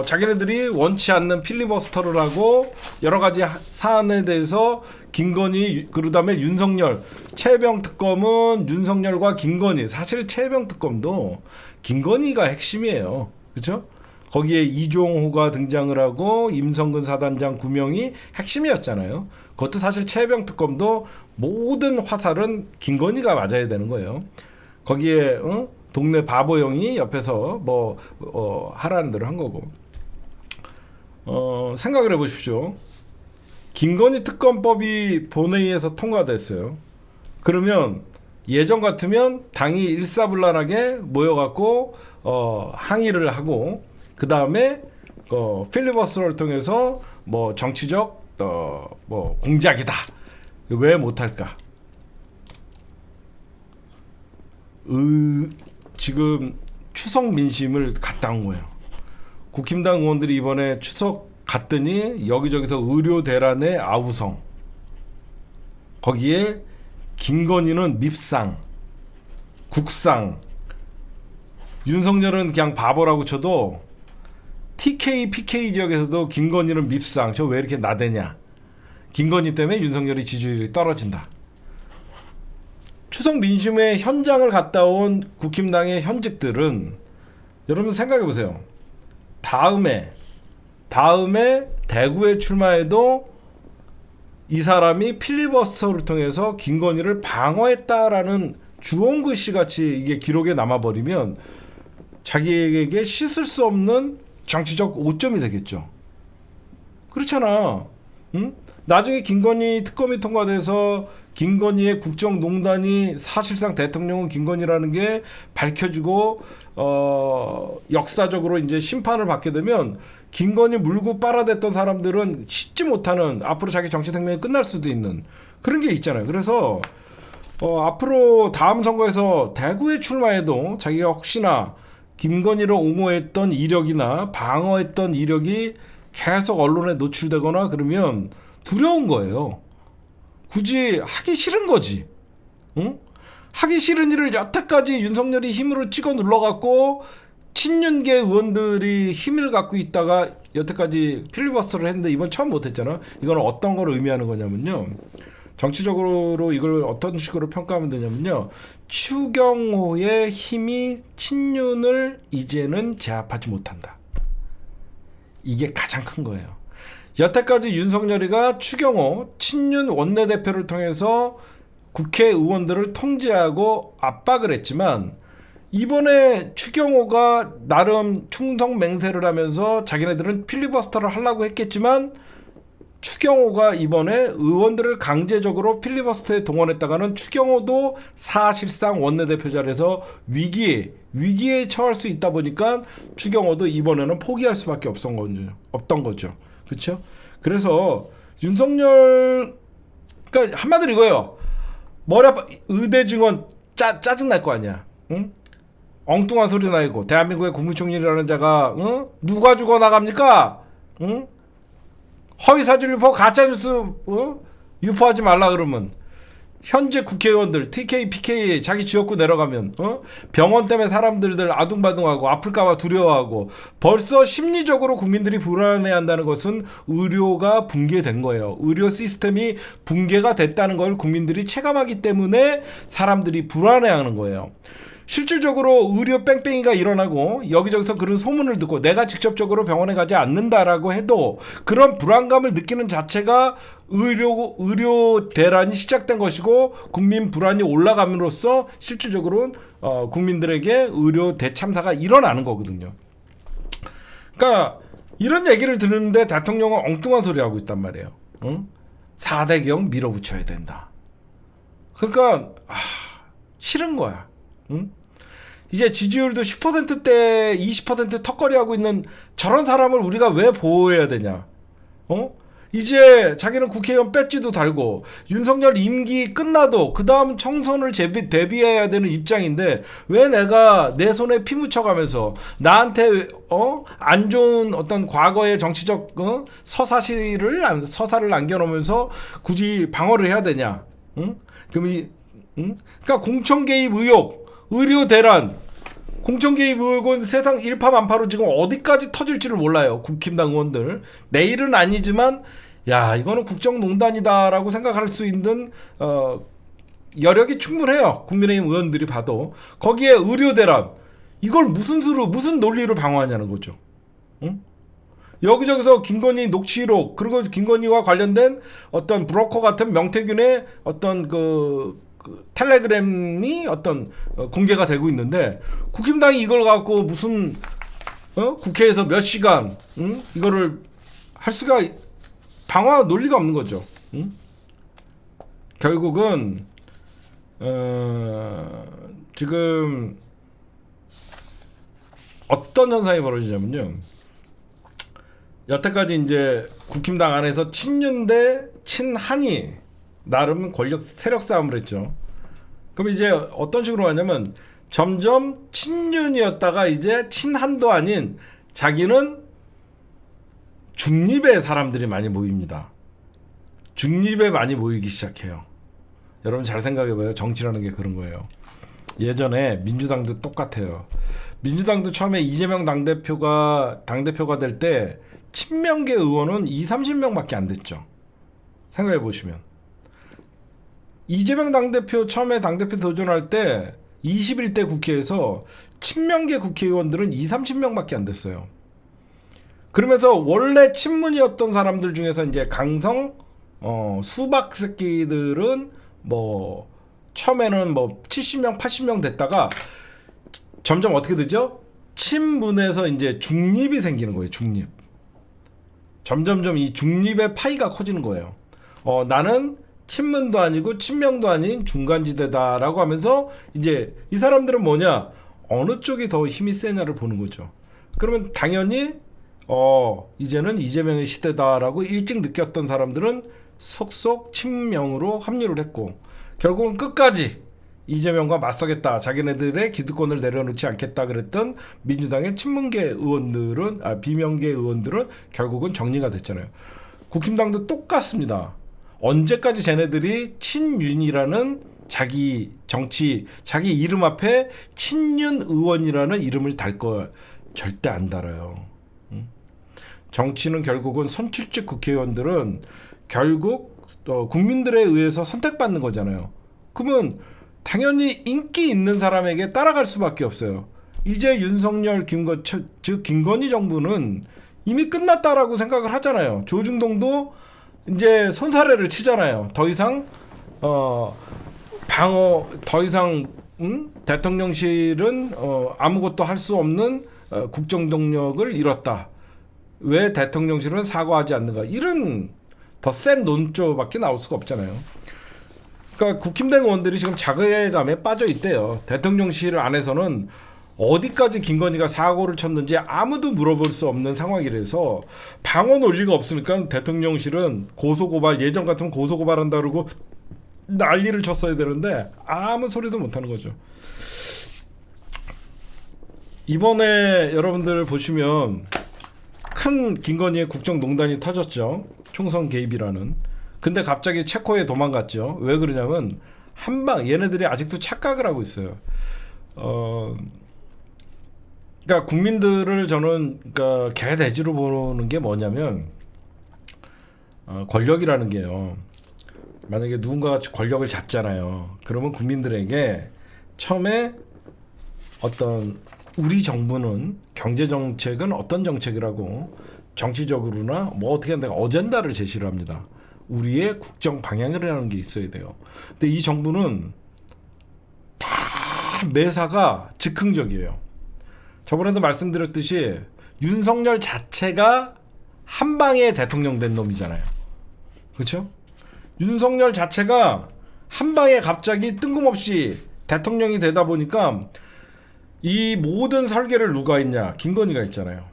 자기네들이 원치 않는 필리버스터를 하고 여러 가지 사안에 대해서 김건희 그다음에 윤석열 최혜병 특검은 윤석열과 김건희 사실 최혜병 특검도 김건희가 핵심이에요. 그렇죠? 거기에 이종호가 등장을 하고 임성근 사단장 9명이 핵심이었잖아요. 그것도 사실 최혜병 특검도 모든 화살은 김건희가 맞아야 되는 거예요. 거기에 동네 바보형이 옆에서 하라는 대로 한 거고. 생각을 해보십시오. 김건희 특검법이 본회의에서 통과됐어요. 그러면 예전 같으면 당이 일사불란하게 모여갖고 항의를 하고 그 다음에 필리버스터를 통해서 정치적 공작이다. 왜 못할까? 지금 추석 민심을 갖다 온 거예요. 국힘당 의원들이 이번에 추석 갔더니 여기저기서 의료 대란의 아우성. 거기에 김건희는 밉상, 국상. 윤석열은 그냥 바보라고 쳐도 TK, PK 지역에서도 김건희는 밉상. 저 왜 이렇게 나대냐. 김건희 때문에 윤석열이 지지율이 떨어진다. 추석 민심의 현장을 갔다 온 국힘당의 현직들은 여러분 생각해보세요. 다음에 대구에 출마해도 이 사람이 필리버스터를 통해서 김건희를 방어했다라는 주홍글 씨 같이 이게 기록에 남아버리면 자기에게 씻을 수 없는 정치적 오점이 되겠죠. 그렇잖아. 응? 나중에 김건희 특검이 통과돼서 김건희의 국정농단이 사실상 대통령은 김건희라는 게 밝혀지고 역사적으로 이제 심판을 받게 되면 김건희 물고 빨아댔던 사람들은 씻지 못하는 앞으로 자기 정치 생명이 끝날 수도 있는 그런 게 있잖아요. 그래서 앞으로 다음 선거에서 대구에 출마해도 자기가 혹시나 김건희를 옹호했던 이력이나 방어했던 이력이 계속 언론에 노출되거나 그러면 두려운 거예요. 굳이 하기 싫은 거지. 응? 하기 싫은 일을 여태까지 윤석열이 힘으로 찍어 눌러갖고 친윤계 의원들이 힘을 갖고 있다가 여태까지 필리버스터를 했는데 이번 처음 못했잖아. 이건 어떤 걸 의미하는 거냐면요. 정치적으로 이걸 어떤 식으로 평가하면 되냐면요. 추경호의 힘이 친윤을 이제는 제압하지 못한다. 이게 가장 큰 거예요. 여태까지 윤석열이가 추경호 친윤 원내대표를 통해서 국회의원들을 통제하고 압박을 했지만 이번에 추경호가 나름 충성맹세를 하면서 자기네들은 필리버스터를 하려고 했겠지만 추경호가 이번에 의원들을 강제적으로 필리버스터에 동원했다가는 추경호도 사실상 원내대표 자리에서 위기에 처할 수 있다 보니까 추경호도 이번에는 포기할 수밖에 없던 거죠. 그렇죠? 그래서 윤석열 그러니까 한마디로 이거예요. 머리 아파 의대 증원 짜증 날 거 아니야. 응? 엉뚱한 소리 나고 대한민국의 국무총리라는 자가 누가 죽어 나갑니까? 응? 허위사실 유포 가짜뉴스 유포하지 말라 그러면 현재 국회의원들 TK, PK 자기 지역구 내려가면 병원 때문에 사람들들 아둥바둥하고 아플까봐 두려워하고 벌써 심리적으로 국민들이 불안해한다는 것은 의료가 붕괴된 거예요. 의료 시스템이 붕괴가 됐다는 걸 국민들이 체감하기 때문에 사람들이 불안해하는 거예요. 실질적으로 의료 뺑뺑이가 일어나고 여기저기서 그런 소문을 듣고 내가 직접적으로 병원에 가지 않는다라고 해도 그런 불안감을 느끼는 자체가 의료 대란이 시작된 것이고 국민 불안이 올라감으로써 실질적으로 국민들에게 의료 대참사가 일어나는 거거든요. 그러니까 이런 얘기를 듣는데 대통령은 엉뚱한 소리 하고 있단 말이에요. 응? 4대 개혁 밀어붙여야 된다. 그러니까 싫은 거야. 응? 이제 지지율도 10%대 20% 턱걸이하고 있는 저런 사람을 우리가 왜 보호해야 되냐. 이제 자기는 국회의원 배지도 달고 윤석열 임기 끝나도 그 다음 총선을 대비해야 되는 입장인데 왜 내가 내 손에 피 묻혀가면서 나한테 안 좋은 어떤 과거의 정치적 서사를 남겨놓으면서 굳이 방어를 해야 되냐. 응? 그러니까 공천 개입 의혹, 의료 대란, 공천 개입 의혹은 세상 일파만파로 지금 어디까지 터질지를 몰라요. 국힘당 의원들. 내일은 아니지만 야 이거는 국정농단이다라고 생각할 수 있는 여력이 충분해요. 국민의힘 의원들이 봐도. 거기에 의료 대란 이걸 무슨 논리로 방어하냐는 거죠. 응? 여기저기서 김건희 녹취록 그리고 김건희와 관련된 어떤 브로커 같은 명태균의 어떤 그 텔레그램이 어떤 공개가 되고 있는데 국힘당이 이걸 갖고 무슨 국회에서 몇 시간 이거를 할 수가 방어 논리가 없는 거죠. 결국은 지금 어떤 현상이 벌어지냐면요. 여태까지 이제 국힘당 안에서 친윤 대 친한이 나름 권력 세력 싸움을 했죠. 그럼 이제 어떤 식으로 하냐면 점점 친윤이었다가 이제 친한도 아닌 자기는 중립의 사람들이 많이 모입니다. 중립에 많이 모이기 시작해요. 여러분 잘 생각해봐요. 정치라는 게 그런 거예요. 예전에 민주당도 똑같아요. 민주당도 처음에 이재명 당대표가 될 때 친명계 의원은 20-30명밖에 안 됐죠. 생각해보시면 이재명 당대표 처음에 당대표 도전할 때 21대 국회에서 친명계 국회의원들은 20-30명밖에 안 됐어요. 그러면서 원래 친문이었던 사람들 중에서 이제 강성 수박 새끼들은 뭐 처음에는 뭐 70명 80명 됐다가 점점 어떻게 되죠? 친문에서 이제 중립이 생기는 거예요. 중립. 점점점 이 중립의 파이가 커지는 거예요. 나는 친문도 아니고 친명도 아닌 중간지대다라고 하면서 이제 이 사람들은 뭐냐? 어느 쪽이 더 힘이 세냐를 보는 거죠. 그러면 당연히 이제는 이재명의 시대다라고 일찍 느꼈던 사람들은 속속 친명으로 합류를 했고 결국은 끝까지 이재명과 맞서겠다. 자기네들의 기득권을 내려놓지 않겠다 그랬던 민주당의 친문계 의원들은 비명계 의원들은 결국은 정리가 됐잖아요. 국힘당도 똑같습니다. 언제까지 쟤네들이 친윤이라는 자기 정치, 자기 이름 앞에 친윤 의원이라는 이름을 달 거 절대 안 달아요. 정치는 결국은 선출직 국회의원들은 결국 국민들에 의해서 선택받는 거잖아요. 그러면 당연히 인기 있는 사람에게 따라갈 수밖에 없어요. 이제 윤석열, 김건희 정부는 이미 끝났다라고 생각을 하잖아요. 조중동도 이제 손사래를 치잖아요. 더 이상 대통령실은 아무것도 할 수 없는 국정동력을 잃었다. 왜 대통령실은 사과하지 않는가? 이런 더 센 논조밖에 나올 수가 없잖아요. 그러니까 국힘당 의원들이 지금 자괴감에 빠져 있대요. 대통령실 안에서는 어디까지 김건희가 사고를 쳤는지 아무도 물어볼 수 없는 상황이라서 방어 논리가 없으니까 대통령실은 고소고발 예전 같으면 고소고발한다 그러고 난리를 쳤어야 되는데 아무 소리도 못하는 거죠. 이번에 여러분들 보시면 큰 김건희의 국정농단이 터졌죠. 총선 개입이라는. 근데 갑자기 체코에 도망갔죠. 왜 그러냐면 얘네들이 아직도 착각을 하고 있어요. 그러니까 국민들을 저는 개돼지로 보는 게 뭐냐면 권력이라는 게요. 만약에 누군가가 권력을 잡잖아요. 그러면 국민들에게 처음에 어떤 우리 정부는 경제 정책은 어떤 정책이라고 정치적으로나 뭐 어떻게 한다 어젠다를 제시를 합니다. 우리의 국정 방향이라는 게 있어야 돼요. 근데 이 정부는 다 매사가 즉흥적이에요. 저번에도 말씀드렸듯이 윤석열 자체가 한 방에 대통령 된 놈이잖아요. 그렇죠? 윤석열 자체가 한 방에 갑자기 뜬금없이 대통령이 되다 보니까 이 모든 설계를 누가 했냐? 김건희가 했잖아요.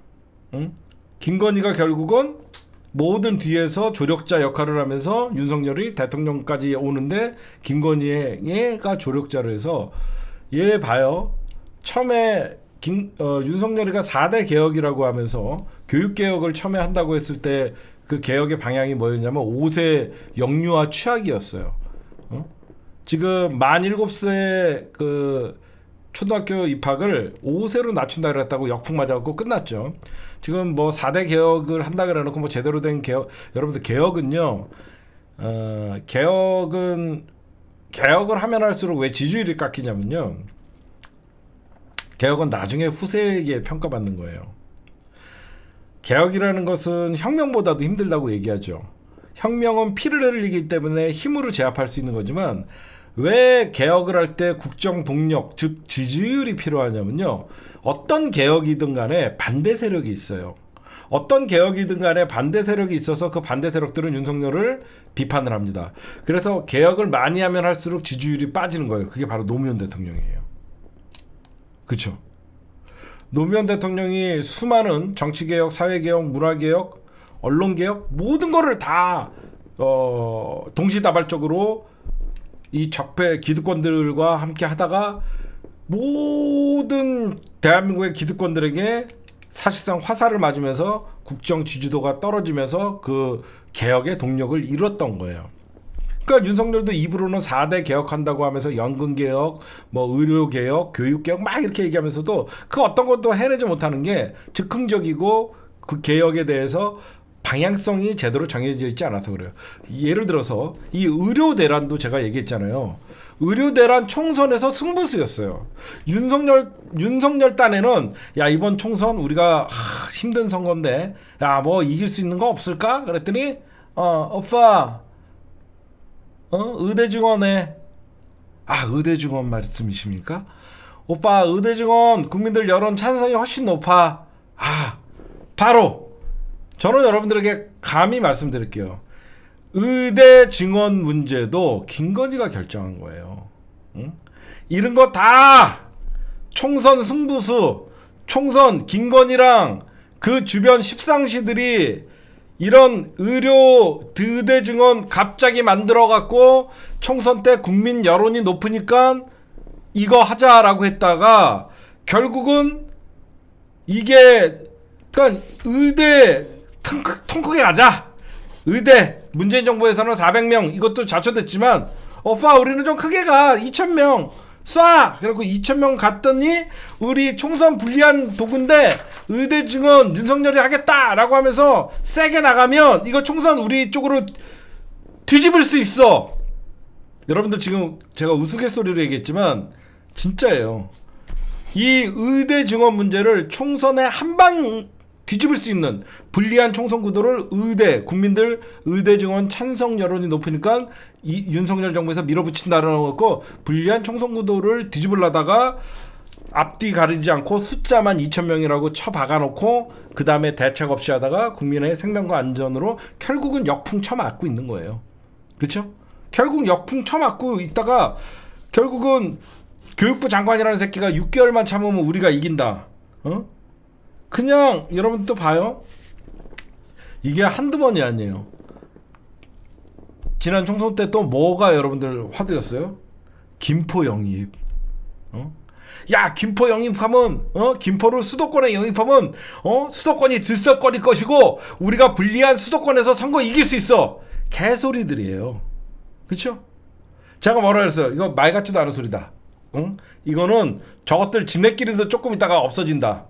응? 김건희가 결국은 모든 뒤에서 조력자 역할을 하면서 윤석열이 대통령까지 오는데 김건희가 조력자로 해서 얘 봐요. 처음에 윤석열이가 4대 개혁이라고 하면서 교육개혁을 처음에 한다고 했을 때 그 개혁의 방향이 뭐였냐면 5세 영유아 취학이었어요. 지금 만 7세 그 초등학교 입학을 5세로 낮춘다 그랬다고 역풍 맞아갖고 끝났죠. 지금 뭐 4대 개혁을 한다 그래놓고 뭐 제대로 된 개혁, 여러분들 개혁은요, 개혁을 하면 할수록 왜 지지율이 깎이냐면요, 개혁은 나중에 후세에게 평가받는 거예요. 개혁이라는 것은 혁명보다도 힘들다고 얘기하죠. 혁명은 피를 흘리기 때문에 힘으로 제압할 수 있는 거지만 왜 개혁을 할 때 국정 동력, 즉 지지율이 필요하냐면요, 어떤 개혁이든 간에 반대 세력이 있어요. 어떤 개혁이든 간에 반대 세력이 있어서 그 반대 세력들은 윤석열을 비판을 합니다. 그래서 개혁을 많이 하면 할수록 지지율이 빠지는 거예요. 그게 바로 노무현 대통령이에요. 그렇죠? 노무현 대통령이 수많은 정치개혁, 사회개혁, 문화개혁, 언론개혁 모든 거를 다 동시다발적으로 이 적폐 기득권들과 함께 하다가 모든 대한민국의 기득권들에게 사실상 화살을 맞으면서 국정 지지도가 떨어지면서 그 개혁의 동력을 잃었던 거예요. 그러니까 윤석열도 입으로는 4대 개혁한다고 하면서 연금개혁, 뭐 의료개혁, 교육개혁 막 이렇게 얘기하면서도 그 어떤 것도 해내지 못하는 게 즉흥적이고 그 개혁에 대해서 방향성이 제대로 정해져 있지 않아서 그래요. 예를 들어서 이 의료 대란도 제가 얘기했잖아요. 의료 대란 총선에서 승부수였어요. 윤석열 딴에는 야 이번 총선 우리가 힘든 선거인데 야 뭐 이길 수 있는 거 없을까? 그랬더니 오빠 의대 증원에 의대 증원 말씀이십니까? 오빠 의대 증원 국민들 여론 찬성이 훨씬 높아. 바로 저는 여러분들에게 감히 말씀드릴게요. 의대 증원 문제도 김건희가 결정한 거예요. 응? 이런 거 다 총선 승부수, 총선 김건희랑 그 주변 십상시들이 이런 의대 증원 갑자기 만들어갖고 총선 때 국민 여론이 높으니까 이거 하자라고 했다가 결국은 이게 그러니까 의대 통 크게 가자. 의대 문재인 정부에서는 400명 이것도 좌초됐지만 오빠 우리는 좀 크게 가. 2,000명 쏴. 그리고 2,000명 갔더니 우리 총선 불리한 도구인데 의대 증원 윤석열이 하겠다라고 하면서 세게 나가면 이거 총선 우리 쪽으로 뒤집을 수 있어. 여러분들 지금 제가 우스갯소리로 얘기했지만 진짜예요. 이 의대 증원 문제를 총선에 한방 뒤집을 수 있는 불리한 총선 구도를 국민들 의대 증원 찬성 여론이 높으니까 이 윤석열 정부에서 밀어붙인다라는 거고 불리한 총선 구도를 뒤집으려다가 앞뒤 가리지 않고 숫자만 2,000명이라고 쳐박아놓고 그 다음에 대책 없이 하다가 국민의 생명과 안전으로 결국은 역풍 쳐맞고 있는 거예요. 그렇죠? 결국 역풍 쳐맞고 있다가 결국은 교육부 장관이라는 새끼가 6개월만 참으면 우리가 이긴다. 그냥 여러분 또 봐요. 이게 한두 번이 아니에요. 지난 총선 때 또 뭐가 여러분들 화두였어요? 김포 영입. 야 김포 영입하면 김포를 수도권에 영입하면 수도권이 들썩거릴 것이고 우리가 불리한 수도권에서 선거 이길 수 있어. 개소리들이에요. 그쵸? 제가 뭐라 그랬어요? 이거 말 같지도 않은 소리다. 이거는 저것들 지네끼리도 조금 있다가 없어진다.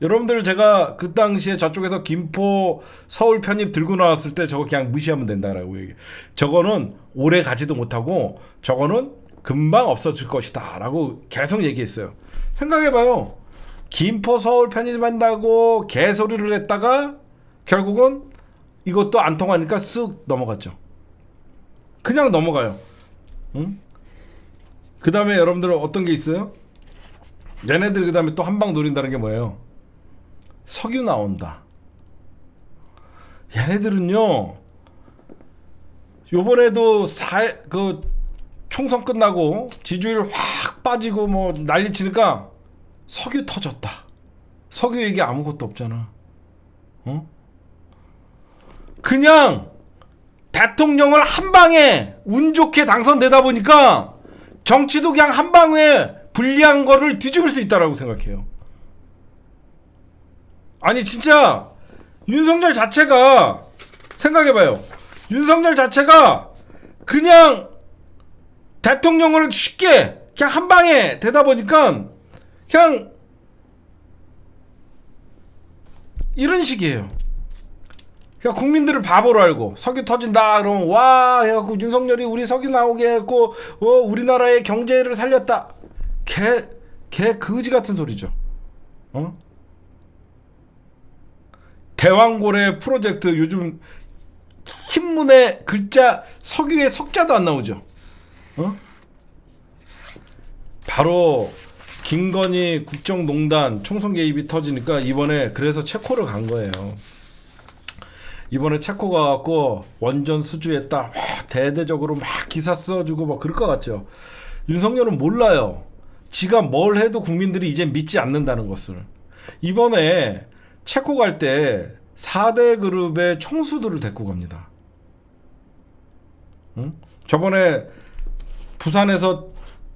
여러분들 제가 그 당시에 저쪽에서 김포 서울 편입 들고 나왔을 때 저거 그냥 무시하면 된다라고 얘기해. 저거는 오래 가지도 못하고 저거는 금방 없어질 것이다 라고 계속 얘기했어요. 생각해봐요. 김포 서울 편입한다고 개소리를 했다가 결국은 이것도 안 통하니까 쓱 넘어갔죠. 그냥 넘어가요. 응? 그 다음에 여러분들 어떤 게 있어요? 얘네들 그 다음에 또 한 방 노린다는 게 뭐예요? 석유 나온다. 얘네들은요, 요번에도 총선 끝나고 지지율 확 빠지고 뭐 난리 치니까 석유 터졌다. 석유 얘기 아무것도 없잖아. 그냥 대통령을 한 방에 운 좋게 당선되다 보니까 정치도 그냥 한 방에 불리한 거를 뒤집을 수 있다라고 생각해요. 아니 진짜 윤석열 자체가 생각해봐요. 윤석열 자체가 그냥 대통령을 쉽게 그냥 한 방에 되다 보니까 그냥 이런 식이에요. 그냥 국민들을 바보로 알고 석유 터진다 그러면 와 해갖고 윤석열이 우리 석유 나오게 해갖고 우리나라의 경제를 살렸다. 개 거지 같은 소리죠. 대왕고래 프로젝트 요즘 흰문에 글자 석유에 석자도 안 나오죠. 바로 김건희 국정농단 총선 개입이 터지니까 이번에 그래서 체코를 간 거예요. 이번에 체코 가갖고 원전 수주했다. 와, 대대적으로 막 기사 써주고 막 그럴 것 같죠. 윤석열은 몰라요. 지가 뭘 해도 국민들이 이제 믿지 않는다는 것을. 이번에 체코 갈 때 4대 그룹의 총수들을 데리고 갑니다. 저번에 부산에서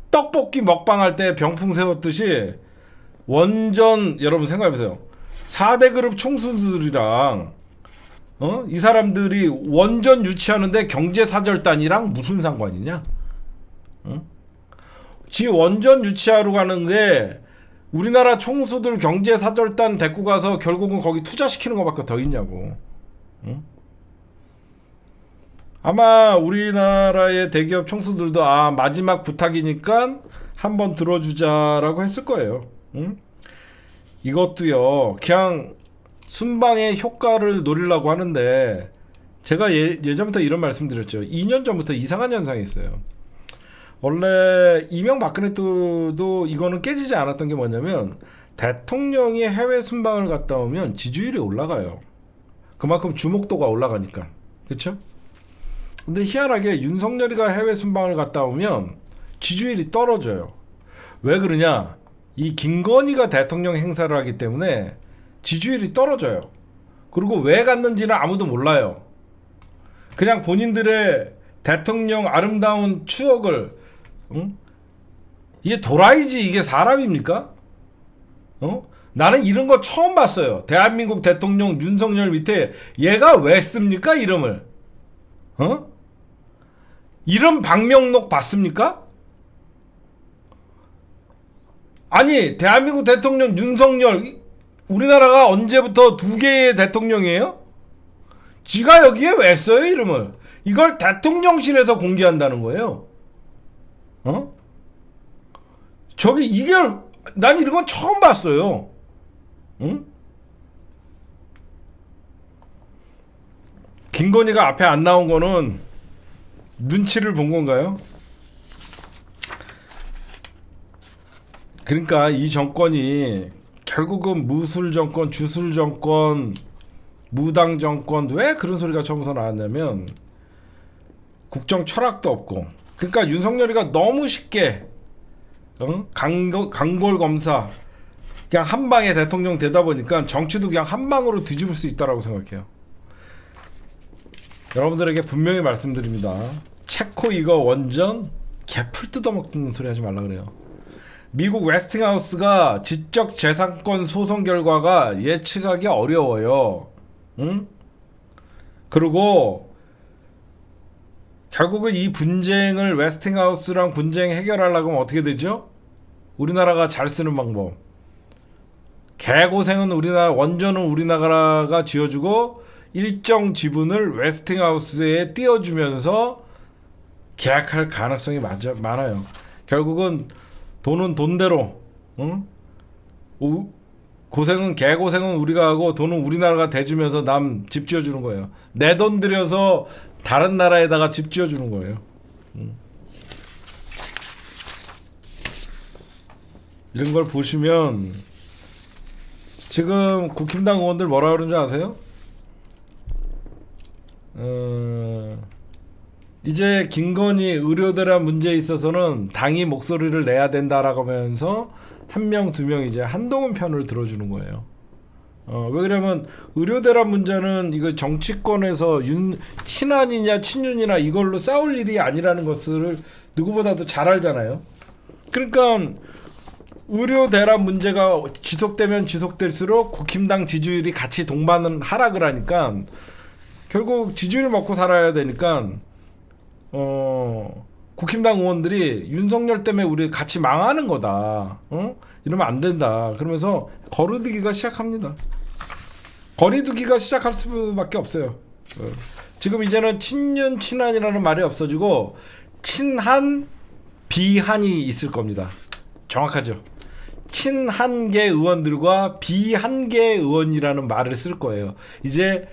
떡볶이 먹방할 때 병풍 세웠듯이 원전 여러분 생각해보세요. 4대 그룹 총수들이랑 이 사람들이 원전 유치하는데 경제사절단이랑 무슨 상관이냐? 지 원전 유치하러 가는 게 우리나라 총수들 경제사절단 데리고 가서 결국은 거기 투자시키는 것밖에 더 있냐고. 아마 우리나라의 대기업 총수들도 마지막 부탁이니까 한번 들어주자라고 했을 거예요. 이것도요 그냥 순방의 효과를 노리려고 하는데 제가 예전부터 이런 말씀 드렸죠. 2년 전부터 이상한 현상이 있어요. 원래 이명박근혜 때도 이거는 깨지지 않았던 게 뭐냐면 대통령이 해외 순방을 갔다 오면 지지율이 올라가요. 그만큼 주목도가 올라가니까. 그렇죠? 근데 희한하게 윤석열이가 해외 순방을 갔다 오면 지지율이 떨어져요. 왜 그러냐? 이 김건희가 대통령 행사를 하기 때문에 지지율이 떨어져요. 그리고 왜 갔는지는 아무도 몰라요. 그냥 본인들의 대통령 아름다운 추억을 이게 도라이지 이게 사람입니까? 나는 이런 거 처음 봤어요. 대한민국 대통령 윤석열 밑에 얘가 왜 씁니까 이름을? 이름 방명록 봤습니까? 아니 대한민국 대통령 윤석열 우리나라가 언제부터 2개의 대통령이에요? 지가 여기에 왜 써요 이름을? 이걸 대통령실에서 공개한다는 거예요. 저기 이게 난 이런 건 처음 봤어요. 김건희가 앞에 안 나온 거는 눈치를 본 건가요? 그러니까 이 정권이 결국은 무술 정권, 주술 정권, 무당 정권 왜 그런 소리가 처음부터 나왔냐면 국정 철학도 없고 그러니까 윤석열이가 너무 쉽게 강골 검사 그냥 한 방에 대통령 되다 보니까 정치도 그냥 한 방으로 뒤집을 수 있다라고 생각해요. 여러분들에게 분명히 말씀드립니다. 체코 이거 원전 개풀 뜯어먹는 소리 하지 말라 그래요. 미국 웨스팅하우스가 지적재산권 소송 결과가 예측하기 어려워요. 그리고 결국은 이 분쟁을 웨스팅하우스랑 분쟁 해결하려고 하면 어떻게 되죠? 우리나라가 잘 쓰는 방법. 개고생은 우리나라 원전은 우리나라가 지어주고 일정 지분을 웨스팅하우스에 띄워주면서 계약할 가능성이 많아요. 결국은 돈은 돈대로, 고생은 개고생은 우리가 하고 돈은 우리나라가 대주면서 남 집 지어주는 거예요. 내 돈 들여서 다른 나라에다가 집 지어주는 거예요. 이런 걸 보시면 지금 국힘당 의원들 뭐라 그러는 줄 아세요? 이제 김건희 의료대란 문제에 있어서는 당이 목소리를 내야 된다라고 하면서 한 명, 두 명 이제 한동훈 편을 들어주는 거예요. 왜 그러면 의료대란 문제는 이거 정치권에서 친한이냐 친윤이나 이걸로 싸울 일이 아니라는 것을 누구보다도 잘 알잖아요. 그러니까 의료대란 문제가 지속되면 지속될수록 국힘당 지지율이 같이 동반은 하락을 하니까 결국 지지율 먹고 살아야 되니까 국힘당 의원들이 윤석열 때문에 우리 같이 망하는 거다. 이러면 안 된다. 그러면서 거리두기가 시작합니다. 거리두기가 시작할 수밖에 없어요. 지금 이제는 친윤 친한이라는 말이 없어지고 친한 비한이 있을 겁니다. 정확하죠. 친한계 의원들과 비한계 의원이라는 말을 쓸 거예요. 이제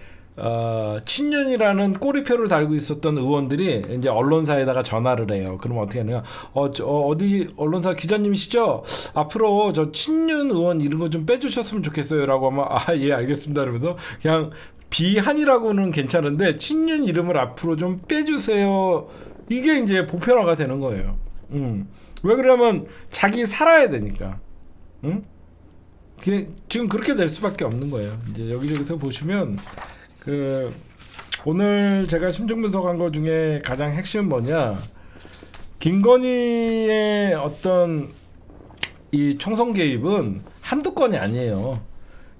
친윤이라는 꼬리표를 달고 있었던 의원들이 이제 언론사에다가 전화를 해요. 그러면 어떻게 하냐? 어디 언론사 기자님이시죠? 앞으로 저 친윤 의원 이런 거 좀 빼주셨으면 좋겠어요라고 하면 예 알겠습니다. 그러면서 그냥 비한이라고는 괜찮은데 친윤 이름을 앞으로 좀 빼주세요. 이게 이제 보편화가 되는 거예요. 왜 그러면 자기 살아야 되니까. 지금 그렇게 될 수밖에 없는 거예요. 이제 여기저기서 보시면 오늘 제가 심층 분석한 거 중에 가장 핵심은 뭐냐? 김건희의 어떤 이 총선 개입은 한두 건이 아니에요.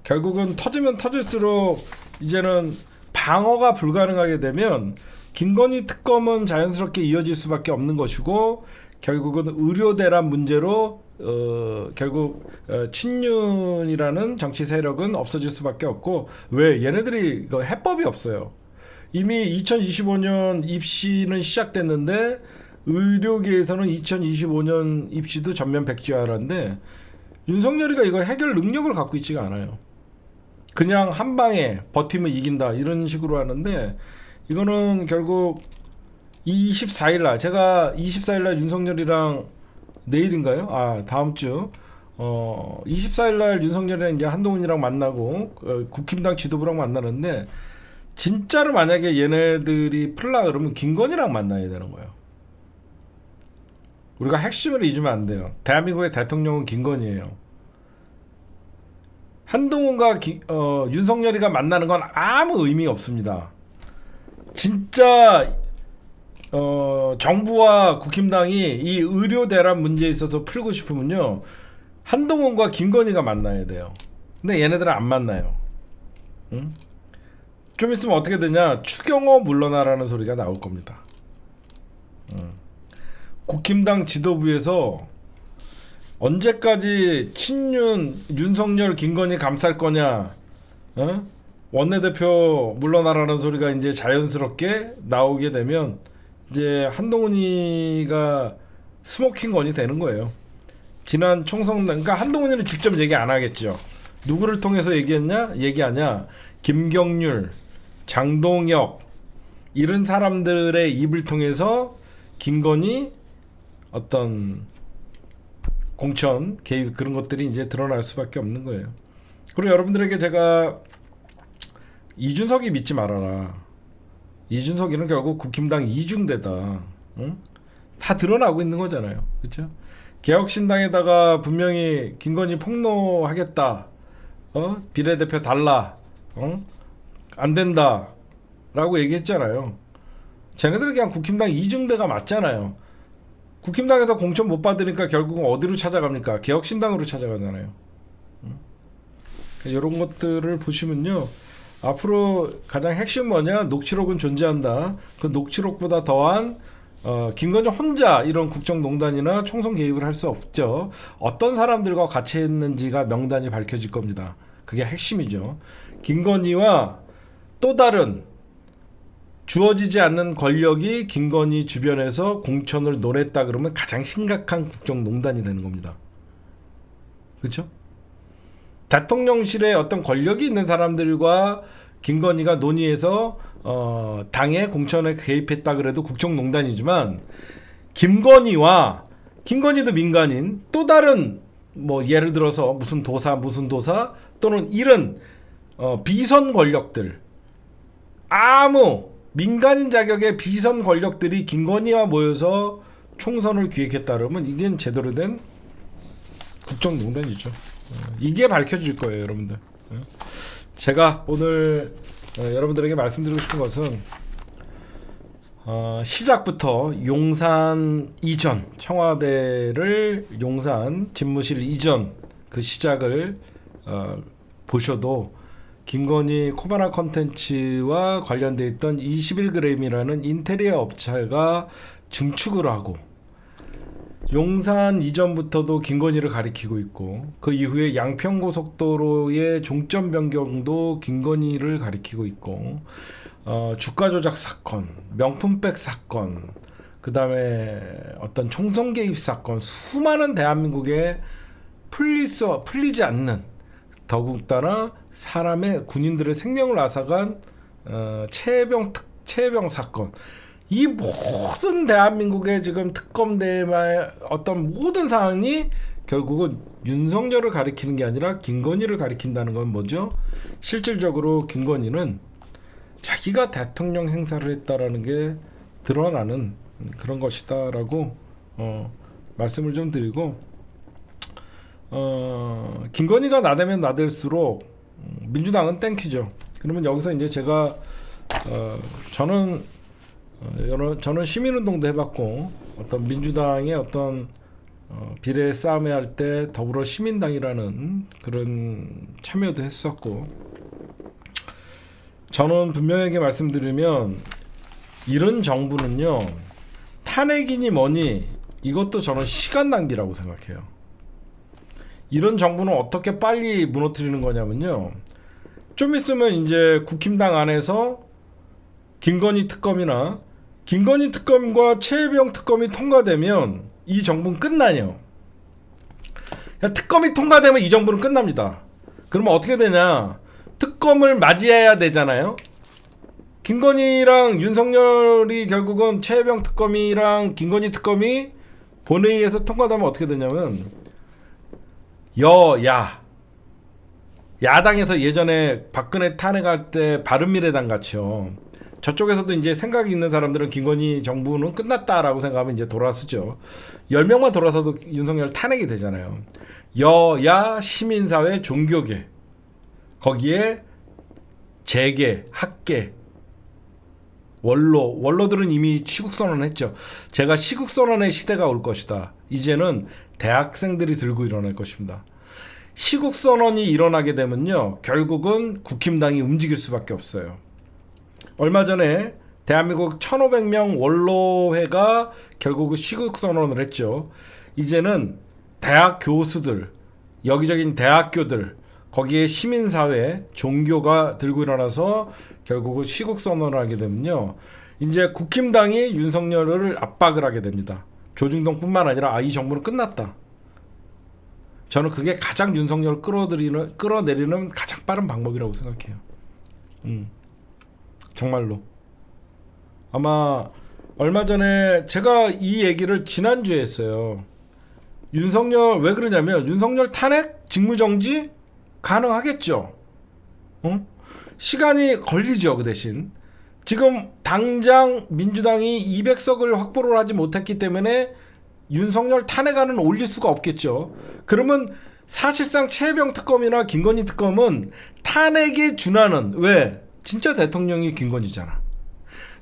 결국은 터지면 터질수록 이제는 방어가 불가능하게 되면 김건희 특검은 자연스럽게 이어질 수밖에 없는 것이고 결국은 의료대란 문제로 결국 친윤이라는 정치 세력은 없어질 수밖에 없고 왜 얘네들이 이거 해법이 없어요. 이미 2025년 입시는 시작됐는데 의료계에서는 2025년 입시도 전면 백지화라는데 윤석열이가 이거 해결 능력을 갖고 있지가 않아요. 그냥 한 방에 버티면 이긴다 이런 식으로 하는데 이거는 결국 24일 날 제가 24일 날 윤석열이랑 내일인가요? 다음 주 24일 날 윤석열이랑 이제 한동훈이랑 만나고 국힘당 지도부랑 만나는데 진짜로 만약에 얘네들이 풀라 그러면 김건희랑 만나야 되는 거예요. 우리가 핵심을 잊으면 안 돼요. 대한민국의 대통령은 김건희예요. 한동훈과 윤석열이가 만나는 건 아무 의미 없습니다. 진짜 정부와 국힘당이 이 의료 대란 문제에 있어서 풀고 싶으면요 한동훈과 김건희가 만나야 돼요. 근데 얘네들은 안 만나요. 응? 좀 있으면 어떻게 되냐? 추경호 물러나라는 소리가 나올 겁니다. 국힘당 지도부에서 언제까지 친윤 윤석열 김건희 감쌀 거냐? 원내대표 물러나라는 소리가 이제 자연스럽게 나오게 되면 이제 한동훈이가 스모킹건이 되는 거예요. 지난 총선 그러니까 한동훈이는 직접 얘기 안 하겠죠. 누구를 통해서 얘기하냐? 김경률, 장동혁 이런 사람들의 입을 통해서 김건희 어떤 공천 개입 그런 것들이 이제 드러날 수밖에 없는 거예요. 그리고 여러분들에게 제가 이준석이 믿지 말아라. 이준석이는 결국 국힘당 이중대다. 응? 다 드러나고 있는 거잖아요. 그렇죠? 개혁신당에다가 분명히 김건희 폭로하겠다. 비례대표 달라. 안 된다. 라고 얘기했잖아요. 쟤네들 그냥 국힘당 이중대가 맞잖아요. 국힘당에서 공천 못 받으니까 결국은 어디로 찾아갑니까? 개혁신당으로 찾아가잖아요. 이런 것들을 보시면요. 앞으로 가장 핵심 뭐냐? 녹취록은 존재한다. 그 녹취록보다 더한 김건희 혼자 이런 국정농단이나 총선 개입을 할 수 없죠. 어떤 사람들과 같이 했는지가 명단이 밝혀질 겁니다. 그게 핵심이죠. 김건희와 또 다른 주어지지 않는 권력이 김건희 주변에서 공천을 노렸다 그러면 가장 심각한 국정농단이 되는 겁니다. 그렇죠? 대통령실에 어떤 권력이 있는 사람들과 김건희가 논의해서 당의 공천에 개입했다 그래도 국정농단이지만 김건희도 민간인 또 다른 뭐 예를 들어서 무슨 도사 또는 이런 비선 권력들, 아무 민간인 자격의 비선 권력들이 김건희와 모여서 총선을 기획했다 그러면 이게 제대로 된 국정농단이죠. 이게 밝혀질 거예요, 여러분들. 제가 오늘 여러분들에게 말씀드리고 싶은 것은 시작부터 용산 이전, 청와대를 용산 집무실 이전 그 시작을 보셔도 김건희 코바나 컨텐츠와 관련돼 있던 21g이라는 인테리어 업체가 증축을 하고, 용산 이전부터도 김건희를 가리키고 있고, 그 이후에 양평고속도로의 종점 변경도 김건희를 가리키고 있고, 주가 조작 사건, 명품백 사건, 그 다음에 어떤 총선 개입 사건, 수많은 대한민국에 풀리지 않는, 더군다나 사람의 군인들의 생명을 앗아간 최혜병 사건, 이 모든 대한민국의 지금 특검대의 어떤 모든 사항이 결국은 윤석열을 가리키는 게 아니라 김건희를 가리킨다는 건 뭐죠? 실질적으로 김건희는 자기가 대통령 행사를 했다라는 게 드러나는 그런 것이다라고 말씀을 좀 드리고, 김건희가 나대면 나댈수록 민주당은 땡큐죠. 그러면 여기서 이제 제가 저는 시민운동도 해봤고, 어떤 민주당의 어떤 비례 싸움에 할 때 더불어 시민당이라는 그런 참여도 했었고, 저는 분명하게 말씀드리면 이런 정부는요, 탄핵이니 뭐니 이것도 저는 시간 낭비라고 생각해요. 이런 정부는 어떻게 빨리 무너뜨리는 거냐면요, 좀 있으면 이제 국힘당 안에서 김건희 특검이나 김건희 특검과 최혜병 특검이 통과되면 이 정부는 끝나요. 특검이 통과되면 이 정부는 끝납니다. 그러면 어떻게 되냐, 특검을 맞이해야 되잖아요. 김건희랑 윤석열이 결국은 최혜병 특검이랑 김건희 특검이 본회의에서 통과되면 어떻게 되냐면, 야당에서 예전에 박근혜 탄핵할 때 바른미래당 같이요, 저쪽에서도 이제 생각이 있는 사람들은 김건희 정부는 끝났다라고 생각하면 이제 돌아서죠. 10명만 돌아서도 윤석열 탄핵이 되잖아요. 여야 시민사회 종교계, 거기에 재계, 학계, 원로들은 이미 시국선언을 했죠. 제가 시국선언의 시대가 올 것이다. 이제는 대학생들이 들고 일어날 것입니다. 시국선언이 일어나게 되면요, 결국은 국힘당이 움직일 수밖에 없어요. 얼마 전에 대한민국 1500명 원로회가 결국 시국선언을 했죠. 이제는 대학 교수들, 여기저기 대학교들, 거기에 시민사회, 종교가 들고 일어나서 결국은 시국선언을 하게 되면요, 이제 국힘당이 윤석열을 압박을 하게 됩니다. 조중동뿐만 아니라 이 정부는 끝났다. 저는 그게 가장 윤석열을 끌어내리는 가장 빠른 방법이라고 생각해요. 정말로. 아마 얼마 전에 제가 이 얘기를 지난주에 했어요. 윤석열 왜 그러냐면, 윤석열 탄핵, 직무정지 가능하겠죠. 시간이 걸리죠. 그 대신 지금 당장 민주당이 200석을 확보를 하지 못했기 때문에 윤석열 탄핵안은 올릴 수가 없겠죠. 그러면 사실상 최혜병 특검이나 김건희 특검은 탄핵에 준하는, 왜? 진짜 대통령이 김건희잖아.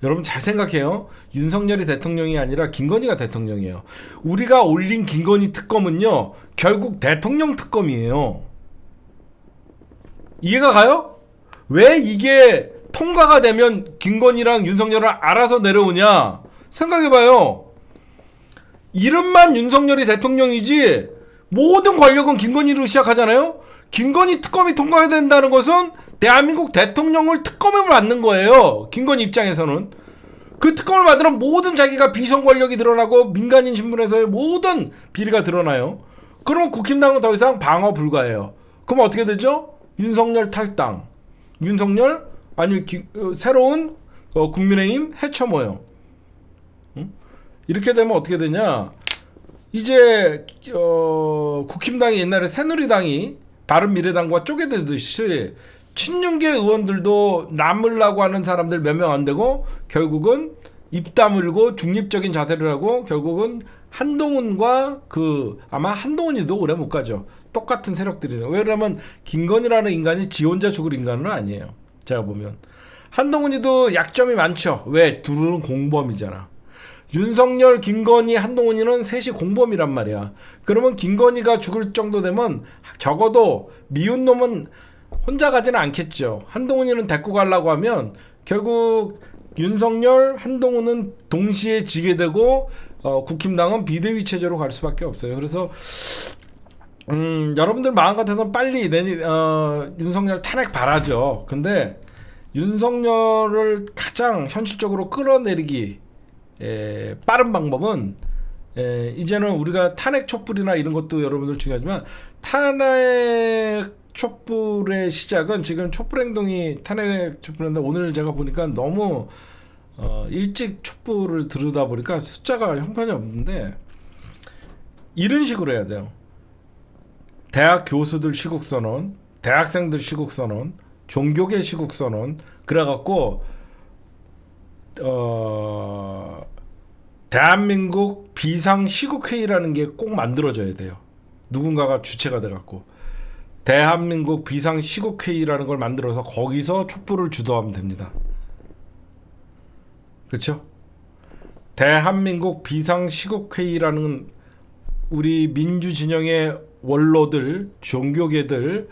여러분 잘 생각해요. 윤석열이 대통령이 아니라 김건희가 대통령이에요. 우리가 올린 김건희 특검은요, 결국 대통령 특검이에요. 이해가 가요? 왜 이게 통과가 되면 김건희랑 윤석열을 알아서 내려오냐? 생각해봐요. 이름만 윤석열이 대통령이지 모든 권력은 김건희로 시작하잖아요. 김건희 특검이 통과해야 된다는 것은 대한민국 대통령을 특검을 받는 거예요. 김건희 입장에서는. 그 특검을 받으면 모든 자기가 비선 권력이 드러나고 민간인 신분에서의 모든 비리가 드러나요. 그럼 국힘당은 더 이상 방어 불가해요. 그럼 어떻게 되죠? 윤석열 탈당. 윤석열 아니 새로운 국민의힘 해쳐모여. 이렇게 되면 어떻게 되냐? 이제 국힘당이 옛날에 새누리당이 바른미래당과 쪼개들듯이 친윤계 의원들도 남으려고 하는 사람들 몇 명 안 되고 결국은 입 다물고 중립적인 자세를 하고 결국은 한동훈과 아마 한동훈이도 오래 못 가죠. 똑같은 세력들이네요. 왜냐면 김건희라는 인간이 지 혼자 죽을 인간은 아니에요. 제가 보면 한동훈이도 약점이 많죠. 왜? 둘은 공범이잖아. 윤석열, 김건희, 한동훈이는 셋이 공범이란 말이야. 그러면 김건희가 죽을 정도 되면 적어도 미운 놈은 혼자 가지는 않겠죠. 한동훈이는 데리고 가려고 하면 결국 윤석열, 한동훈은 동시에 지게 되고 국힘당은 비대위 체제로 갈 수밖에 없어요. 그래서 여러분들 마음 같아서는 빨리 윤석열 탄핵 바라죠. 근데 윤석열을 가장 현실적으로 끌어내리기 빠른 방법은 이제는 우리가 탄핵 촛불이나 이런 것도 여러분들 중요하지만 탄핵 촛불의 시작은 지금 촛불 행동이 탄핵 촛불인데 오늘 제가 보니까 너무 일찍 촛불을 들으다 보니까 숫자가 형편이 없는데 이런 식으로 해야 돼요. 대학 교수들 시국선언, 대학생들 시국선언, 종교계 시국선언 그래갖고 대한민국 비상시국회의라는 게 꼭 만들어져야 돼요. 누군가가 주체가 돼갖고 대한민국 비상시국회의라는 걸 만들어서 거기서 촛불을 주도하면 됩니다. 그렇죠? 대한민국 비상시국회의라는 우리 민주진영의 원로들, 종교계들,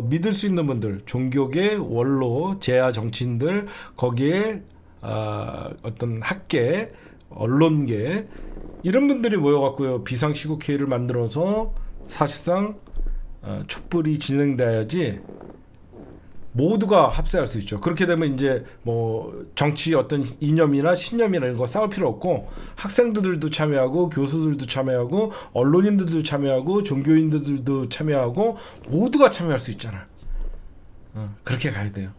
믿을 수 있는 분들, 종교계, 원로, 재야 정치인들, 거기에 어떤 학계, 언론계 이런 분들이 모여갖고요 비상시국회의를 만들어서 사실상 촛불이 진행돼야지 모두가 합세할 수 있죠. 그렇게 되면 이제 뭐 정치 어떤 이념이나 신념이나 이런 거 싸울 필요 없고 학생들도 참여하고 교수들도 참여하고 언론인들도 참여하고 종교인들도 참여하고 모두가 참여할 수 있잖아. 그렇게 가야 돼요.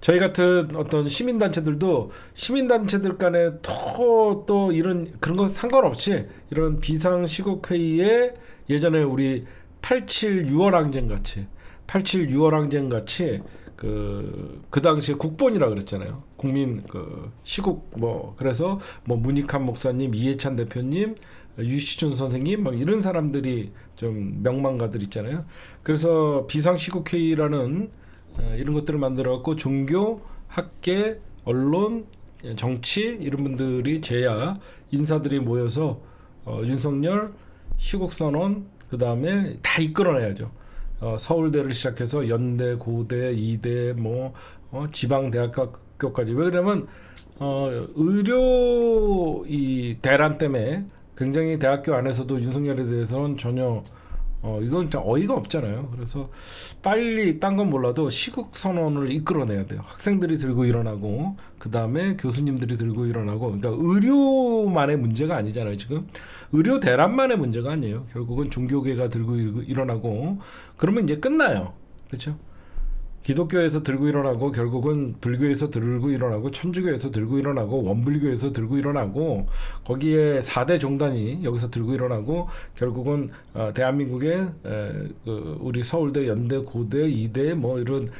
저희 같은 어떤 시민단체들도 시민단체들 간에 또 이런 그런 거 상관없이 이런 비상시국회의에 예전에 우리 87 6월항쟁 같이 87 6월항쟁 같이 그 당시에 국본이라 그랬잖아요. 국민 시국 그래서 문익환 목사님, 이해찬 대표님, 유시준 선생님 막 이런 사람들이 좀 명망가들 있잖아요. 그래서 비상시국회의라는 이런 것들을 만들어갖고 종교, 학계, 언론, 정치 이런 분들이 제야 인사들이 모여서 윤석열 시국선언 그 다음에 다 이끌어내야죠. 서울대를 시작해서 연대, 고대, 이대, 지방대학교까지. 왜 그러냐면 의료 이 대란 때문에 굉장히 대학교 안에서도 윤석열에 대해서는 전혀 이건 어이가 없잖아요. 그래서 빨리 딴 건 몰라도 시국선언을 이끌어내야 돼요. 학생들이 들고 일어나고 그 다음에 교수님들이 들고 일어나고. 그러니까 의료만의 문제가 아니잖아요. 지금 의료 대란만의 문제가 아니에요. 결국은 종교계가 들고 일어나고 그러면 이제 끝나요. 그렇죠? 기독교에서 들고 일어나고 결국은 불교에서 들고 일어나고 천주교에서 들고 일어나고 원불교에서 들고 일어나고 거기에 4대 종단이 여기서 들고 일어나고 결국은 대한민국의 우리 서울대, 연대, 고대, 이대 이런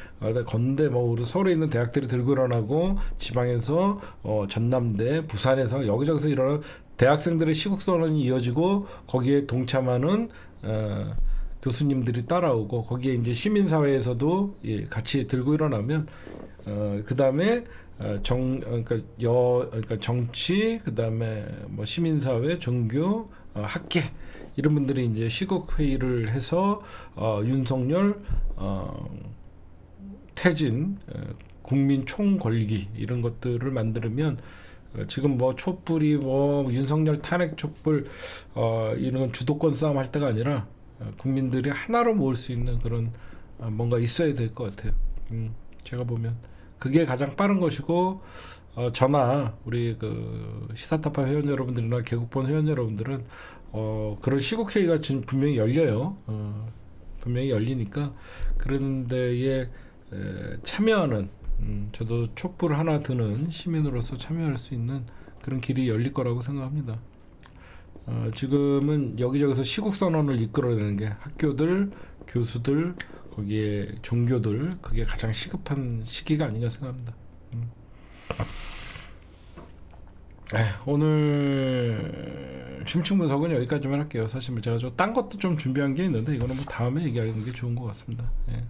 건대 우리 서울에 있는 대학들이 들고 일어나고 지방에서 전남대, 부산에서 여기저기서 일어나는 대학생들의 시국선언이 이어지고 거기에 동참하는 교수님들이 따라오고 거기에 이제 시민사회에서도 같이 들고 일어나면 그 다음에 그러니까 정치 그 다음에 시민사회, 종교, 학계 이런 분들이 이제 시국회의를 해서 윤석열 퇴진, 국민 총궐기 이런 것들을 만들면 지금 촛불이 윤석열 탄핵 촛불 이런 주도권 싸움 할 때가 아니라 국민들이 하나로 모을 수 있는 그런 뭔가 있어야 될 것 같아요. 제가 보면 그게 가장 빠른 것이고 저나 우리 시사타파 회원 여러분들이나 개국본 회원 여러분들은 그런 시국회의가 지금 분명히 열려요. 분명히 열리니까 그런 데에 참여하는 저도 촛불 하나 드는 시민으로서 참여할 수 있는 그런 길이 열릴 거라고 생각합니다. 지금은 여기저기서 시국 선언을 이끌어내는 게 학교들, 교수들, 거기에 종교들, 그게 가장 시급한 시기가 아닌가 생각합니다. 오늘 심층 분석은 여기까지만 할게요. 사실 제가 딴 것도 좀 준비한 게 있는데 이거는 뭐 다음에 얘기하는 게 좋은 것 같습니다. 예.